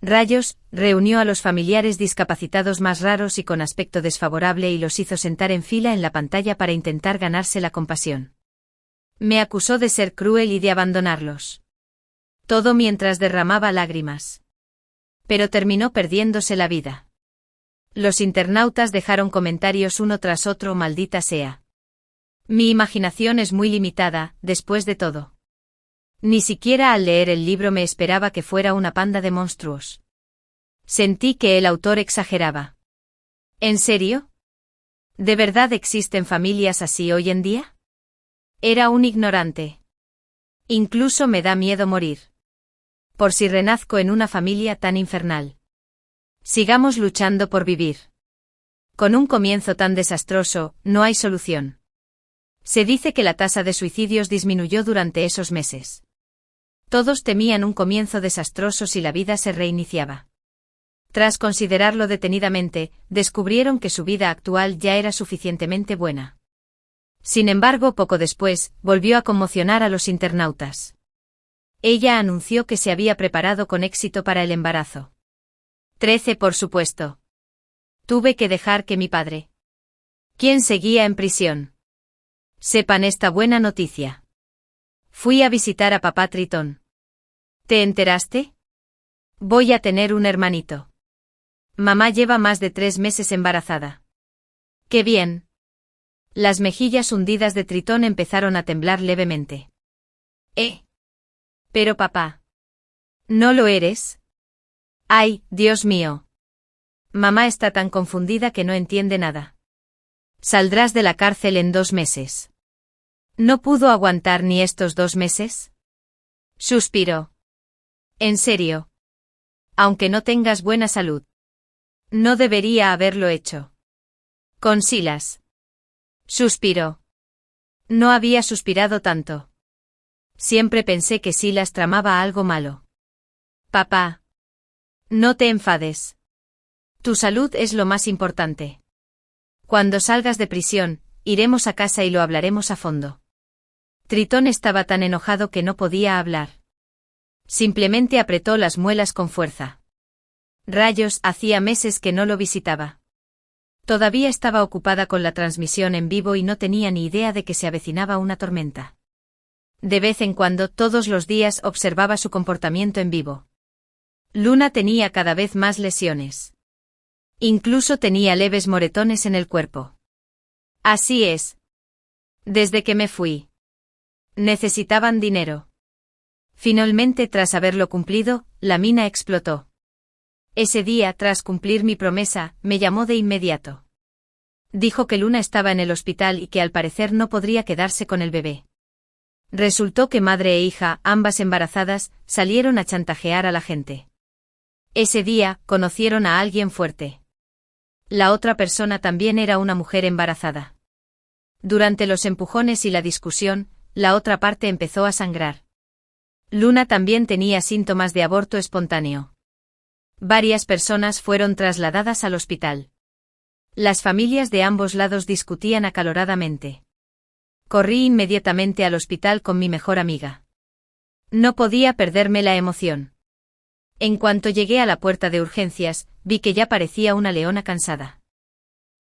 Rayos, reunió a los familiares discapacitados más raros y con aspecto desfavorable y los hizo sentar en fila en la pantalla para intentar ganarse la compasión. Me acusó de ser cruel y de abandonarlos. Todo mientras derramaba lágrimas. Pero terminó perdiéndose la vida. Los internautas dejaron comentarios uno tras otro, maldita sea. Mi imaginación es muy limitada, después de todo. Ni siquiera al leer el libro me esperaba que fuera una panda de monstruos. Sentí que el autor exageraba. ¿En serio? ¿De verdad existen familias así hoy en día? Era un ignorante. Incluso me da miedo morir. Por si renazco en una familia tan infernal. Sigamos luchando por vivir. Con un comienzo tan desastroso, no hay solución. Se dice que la tasa de suicidios disminuyó durante esos meses. Todos temían un comienzo desastroso si la vida se reiniciaba. Tras considerarlo detenidamente, descubrieron que su vida actual ya era suficientemente buena. Sin embargo, poco después, volvió a conmocionar a los internautas. Ella anunció que se había preparado con éxito para el embarazo. 13, por supuesto. Tuve que dejar que mi padre, quien seguía en prisión, sepan esta buena noticia. Fui a visitar a papá Tritón. ¿Te enteraste? Voy a tener un hermanito. Mamá lleva más de 3 meses embarazada. ¡Qué bien! Las mejillas hundidas de Tritón empezaron a temblar levemente. Pero papá. ¿No lo eres? ¡Ay, Dios mío! Mamá está tan confundida que no entiende nada. Saldrás de la cárcel en 2 meses. ¿No pudo aguantar ni estos 2 meses? Suspiró. En serio. Aunque no tengas buena salud. No debería haberlo hecho. Con Silas. Suspiró. No había suspirado tanto. Siempre pensé que Silas tramaba algo malo. Papá. No te enfades. Tu salud es lo más importante. Cuando salgas de prisión, iremos a casa y lo hablaremos a fondo. Tritón estaba tan enojado que no podía hablar. Simplemente apretó las muelas con fuerza. Rayos, hacía meses que no lo visitaba. Todavía estaba ocupada con la transmisión en vivo y no tenía ni idea de que se avecinaba una tormenta. De vez en cuando, todos los días, observaba su comportamiento en vivo. Luna tenía cada vez más lesiones. Incluso tenía leves moretones en el cuerpo. Así es. Desde que me fui. Necesitaban dinero. Finalmente, tras haberlo cumplido, la mina explotó. Ese día, tras cumplir mi promesa, me llamó de inmediato. Dijo que Luna estaba en el hospital y que al parecer no podría quedarse con el bebé. Resultó que madre e hija, ambas embarazadas, salieron a chantajear a la gente. Ese día, conocieron a alguien fuerte. La otra persona también era una mujer embarazada. Durante los empujones y la discusión, la otra parte empezó a sangrar. Luna también tenía síntomas de aborto espontáneo. Varias personas fueron trasladadas al hospital. Las familias de ambos lados discutían acaloradamente. Corrí inmediatamente al hospital con mi mejor amiga. No podía perderme la emoción. En cuanto llegué a la puerta de urgencias, vi que ya parecía una leona cansada.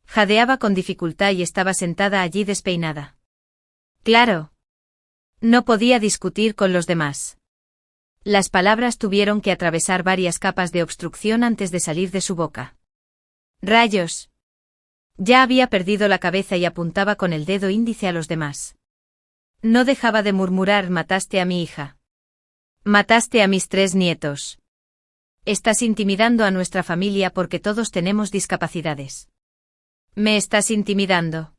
Jadeaba con dificultad y estaba sentada allí despeinada. Claro. No podía discutir con los demás. Las palabras tuvieron que atravesar varias capas de obstrucción antes de salir de su boca. ¡Rayos! Ya había perdido la cabeza y apuntaba con el dedo índice a los demás. No dejaba de murmurar: mataste a mi hija. Mataste a mis 3 nietos. Estás intimidando a nuestra familia porque todos tenemos discapacidades. Me estás intimidando.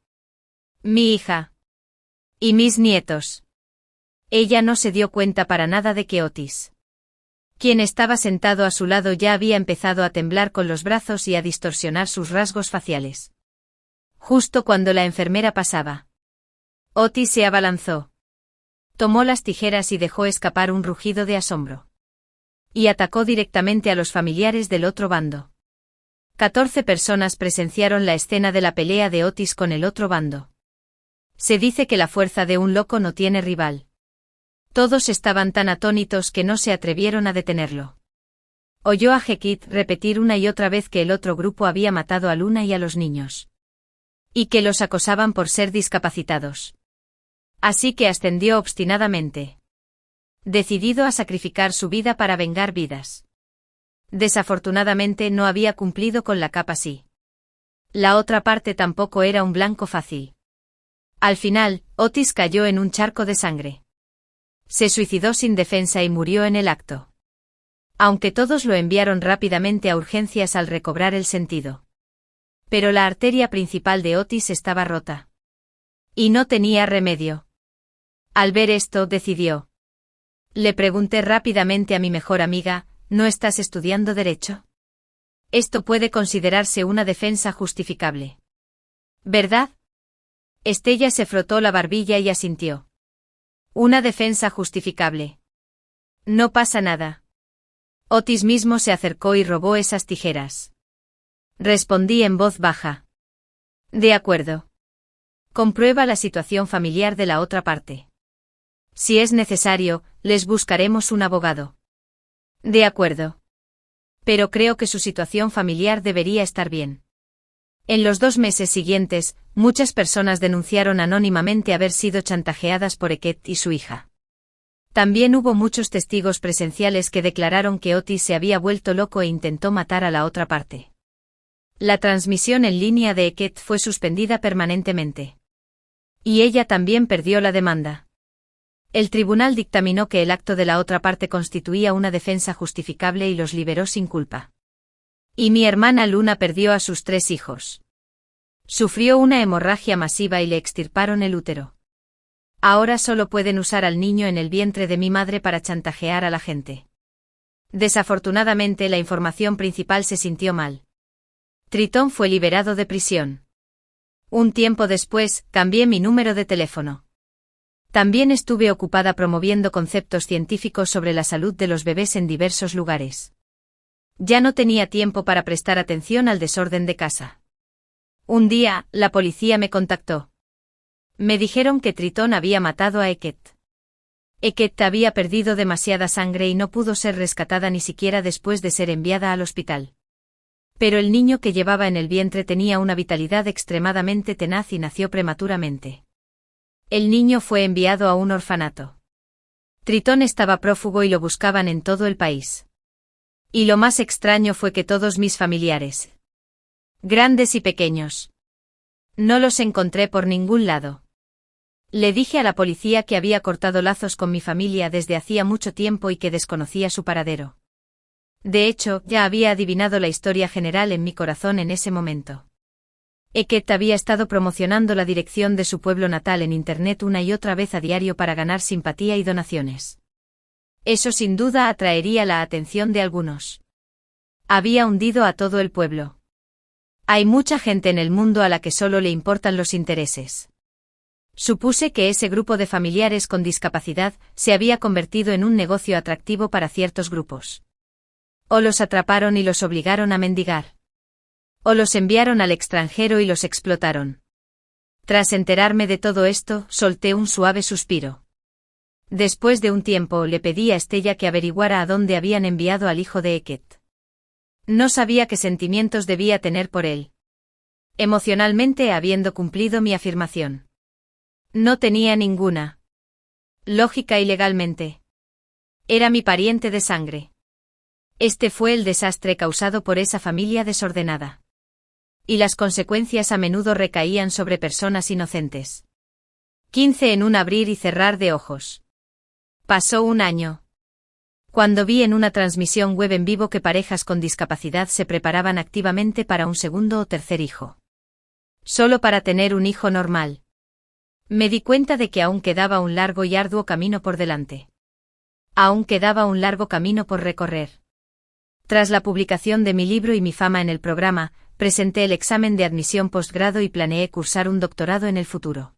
Mi hija. Y mis nietos. Ella no se dio cuenta para nada de que Otis, quien estaba sentado a su lado, ya había empezado a temblar con los brazos y a distorsionar sus rasgos faciales. Justo cuando la enfermera pasaba, Otis se abalanzó. Tomó las tijeras y dejó escapar un rugido de asombro. Y atacó directamente a los familiares del otro bando. 14 personas presenciaron la escena de la pelea de Otis con el otro bando. Se dice que la fuerza de un loco no tiene rival. Todos estaban tan atónitos que no se atrevieron a detenerlo. Oyó a Hekit repetir una y otra vez que el otro grupo había matado a Luna y a los niños. Y que los acosaban por ser discapacitados. Así que ascendió obstinadamente. Decidido a sacrificar su vida para vengar vidas. Desafortunadamente no había cumplido con la capa sí. La otra parte tampoco era un blanco fácil. Al final, Otis cayó en un charco de sangre. Se suicidó sin defensa y murió en el acto. Aunque todos lo enviaron rápidamente a urgencias al recobrar el sentido. Pero la arteria principal de Otis estaba rota. Y no tenía remedio. Al ver esto, decidió. Le pregunté rápidamente a mi mejor amiga: ¿no estás estudiando derecho? Esto puede considerarse una defensa justificable. ¿Verdad? Estella se frotó la barbilla y asintió. Una defensa justificable. No pasa nada. Otis mismo se acercó y robó esas tijeras. Respondí en voz baja. De acuerdo. Comprueba la situación familiar de la otra parte. Si es necesario, les buscaremos un abogado. De acuerdo. Pero creo que su situación familiar debería estar bien. En los 2 meses siguientes, muchas personas denunciaron anónimamente haber sido chantajeadas por Eket y su hija. También hubo muchos testigos presenciales que declararon que Otis se había vuelto loco e intentó matar a la otra parte. La transmisión en línea de Eket fue suspendida permanentemente. Y ella también perdió la demanda. El tribunal dictaminó que el acto de la otra parte constituía una defensa justificable y los liberó sin culpa. Y mi hermana Luna perdió a sus 3 hijos. Sufrió una hemorragia masiva y le extirparon el útero. Ahora solo pueden usar al niño en el vientre de mi madre para chantajear a la gente. Desafortunadamente la información principal se sintió mal. Tritón fue liberado de prisión. Un tiempo después, cambié mi número de teléfono. También estuve ocupada promoviendo conceptos científicos sobre la salud de los bebés en diversos lugares. Ya no tenía tiempo para prestar atención al desorden de casa. Un día, la policía me contactó. Me dijeron que Tritón había matado a Eket. Eket había perdido demasiada sangre y no pudo ser rescatada ni siquiera después de ser enviada al hospital. Pero el niño que llevaba en el vientre tenía una vitalidad extremadamente tenaz y nació prematuramente. El niño fue enviado a un orfanato. Tritón estaba prófugo y lo buscaban en todo el país. Y lo más extraño fue que todos mis familiares, grandes y pequeños, no los encontré por ningún lado. Le dije a la policía que había cortado lazos con mi familia desde hacía mucho tiempo y que desconocía su paradero. De hecho, ya había adivinado la historia general en mi corazón en ese momento. Eket había estado promocionando la dirección de su pueblo natal en Internet una y otra vez a diario para ganar simpatía y donaciones. Eso sin duda atraería la atención de algunos. Había hundido a todo el pueblo. Hay mucha gente en el mundo a la que solo le importan los intereses. Supuse que ese grupo de familiares con discapacidad se había convertido en un negocio atractivo para ciertos grupos. O los atraparon y los obligaron a mendigar. O los enviaron al extranjero y los explotaron. Tras enterarme de todo esto, solté un suave suspiro. Después de un tiempo le pedí a Estella que averiguara a dónde habían enviado al hijo de Eket. No sabía qué sentimientos debía tener por él. Emocionalmente habiendo cumplido mi afirmación. No tenía ninguna. Lógica y legalmente. Era mi pariente de sangre. Este fue el desastre causado por esa familia desordenada. Y las consecuencias a menudo recaían sobre personas inocentes. 15 en un abrir y cerrar de ojos. Pasó un año. Cuando vi en una transmisión web en vivo que parejas con discapacidad se preparaban activamente para un segundo o tercer hijo. Solo para tener un hijo normal. Me di cuenta de que aún quedaba un largo y arduo camino por delante. Aún quedaba un largo camino por recorrer. Tras la publicación de mi libro y mi fama en el programa, presenté el examen de admisión postgrado y planeé cursar un doctorado en el futuro.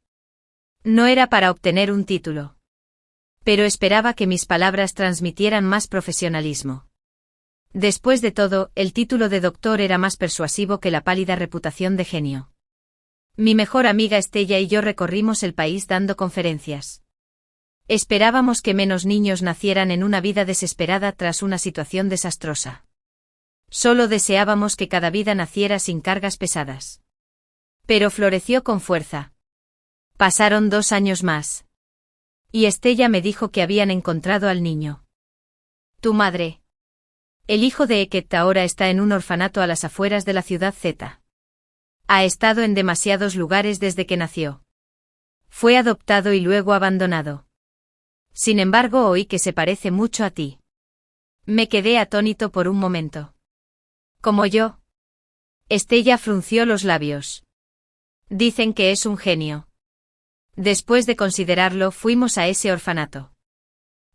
No era para obtener un título. Pero esperaba que mis palabras transmitieran más profesionalismo. Después de todo, el título de doctor era más persuasivo que la pálida reputación de genio. Mi mejor amiga Estella y yo recorrimos el país dando conferencias. Esperábamos que menos niños nacieran en una vida desesperada tras una situación desastrosa. Solo deseábamos que cada vida naciera sin cargas pesadas. Pero floreció con fuerza. Pasaron 2 años más. Y Estella me dijo que habían encontrado al niño. Tu madre. El hijo de Eket ahora está en un orfanato a las afueras de la ciudad Z. Ha estado en demasiados lugares desde que nació. Fue adoptado y luego abandonado. Sin embargo, oí que se parece mucho a ti. Me quedé atónito por un momento. ¿Como yo? Estella frunció los labios. Dicen que es un genio. Después de considerarlo, fuimos a ese orfanato.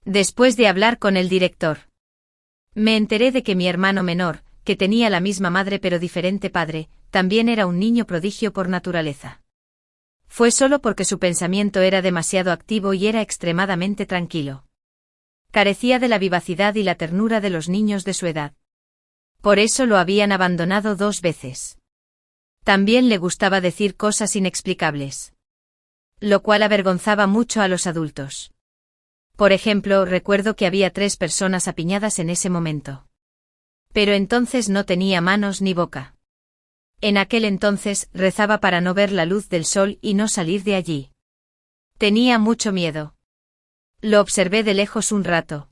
Después de hablar con el director, me enteré de que mi hermano menor, que tenía la misma madre pero diferente padre, también era un niño prodigio por naturaleza. Fue solo porque su pensamiento era demasiado activo y era extremadamente tranquilo. Carecía de la vivacidad y la ternura de los niños de su edad. Por eso lo habían abandonado 2 veces. También le gustaba decir cosas inexplicables. Lo cual avergonzaba mucho a los adultos. Por ejemplo, recuerdo que había 3 personas apiñadas en ese momento. Pero entonces no tenía manos ni boca. En aquel entonces, rezaba para no ver la luz del sol y no salir de allí. Tenía mucho miedo. Lo observé de lejos un rato.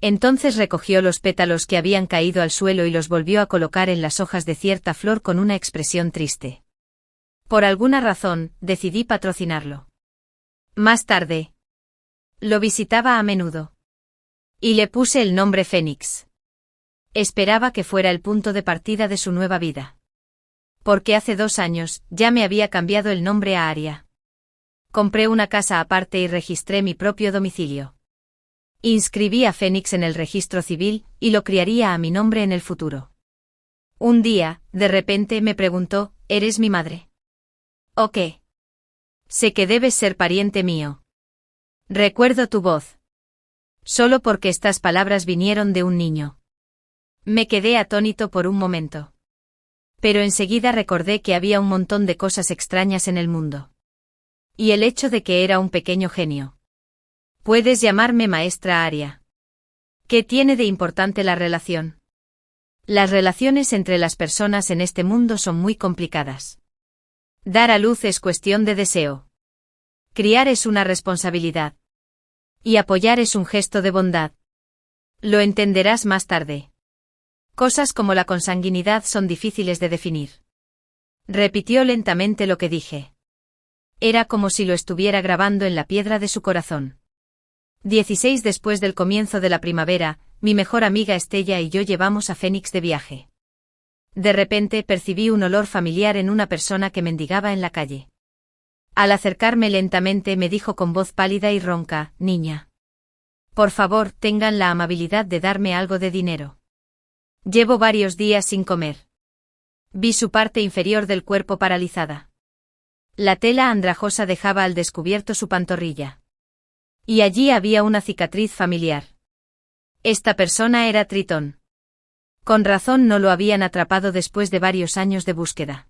Entonces recogió los pétalos que habían caído al suelo y los volvió a colocar en las hojas de cierta flor con una expresión triste. Por alguna razón, decidí patrocinarlo. Más tarde, lo visitaba a menudo. Y le puse el nombre Fénix. Esperaba que fuera el punto de partida de su nueva vida. Porque hace 2 años, ya me había cambiado el nombre a Aria. Compré una casa aparte y registré mi propio domicilio. Inscribí a Fénix en el registro civil, y lo criaría a mi nombre en el futuro. Un día, de repente me preguntó, ¿eres mi madre? ¿O qué? Sé que debes ser pariente mío. Recuerdo tu voz. Solo porque estas palabras vinieron de un niño. Me quedé atónito por un momento. Pero enseguida recordé que había un montón de cosas extrañas en el mundo. Y el hecho de que era un pequeño genio. Puedes llamarme maestra Aria. ¿Qué tiene de importante la relación? Las relaciones entre las personas en este mundo son muy complicadas. Dar a luz es cuestión de deseo. Criar es una responsabilidad. Y apoyar es un gesto de bondad. Lo entenderás más tarde. Cosas como la consanguinidad son difíciles de definir. Repitió lentamente lo que dije. Era como si lo estuviera grabando en la piedra de su corazón. 16 después del comienzo de la primavera, mi mejor amiga Estella y yo llevamos a Phoenix de viaje. De repente percibí un olor familiar en una persona que mendigaba en la calle. Al acercarme lentamente me dijo con voz pálida y ronca, niña. Por favor, tengan la amabilidad de darme algo de dinero. Llevo varios días sin comer. Vi su parte inferior del cuerpo paralizada. La tela andrajosa dejaba al descubierto su pantorrilla. Y allí había una cicatriz familiar. Esta persona era Tritón. Con razón no lo habían atrapado después de varios años de búsqueda.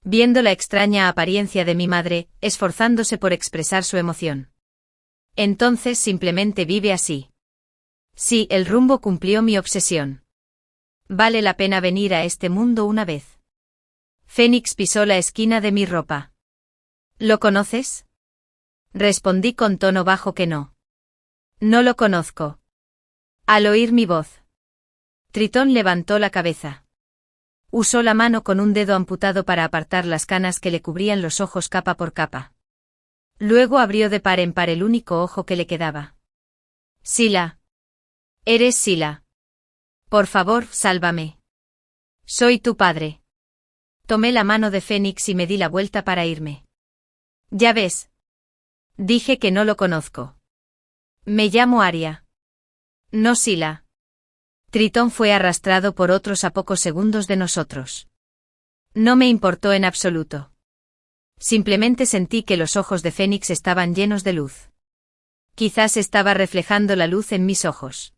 Viendo la extraña apariencia de mi madre, esforzándose por expresar su emoción. Entonces simplemente vive así. Sí, el rumbo cumplió mi obsesión. Vale la pena venir a este mundo una vez. Phoenix pisó la esquina de mi ropa. ¿Lo conoces? Respondí con tono bajo que no. No lo conozco. Al oír mi voz. Tritón levantó la cabeza. Usó la mano con un dedo amputado para apartar las canas que le cubrían los ojos capa por capa. Luego abrió de par en par el único ojo que le quedaba. Sila. Eres Sila. Por favor, sálvame. Soy tu padre. Tomé la mano de Phoenix y me di la vuelta para irme. Ya ves. Dije que no lo conozco. Me llamo Aria. No Sila. Tritón fue arrastrado por otros a pocos segundos de nosotros. No me importó en absoluto. Simplemente sentí que los ojos de Phoenix estaban llenos de luz. Quizás estaba reflejando la luz en mis ojos.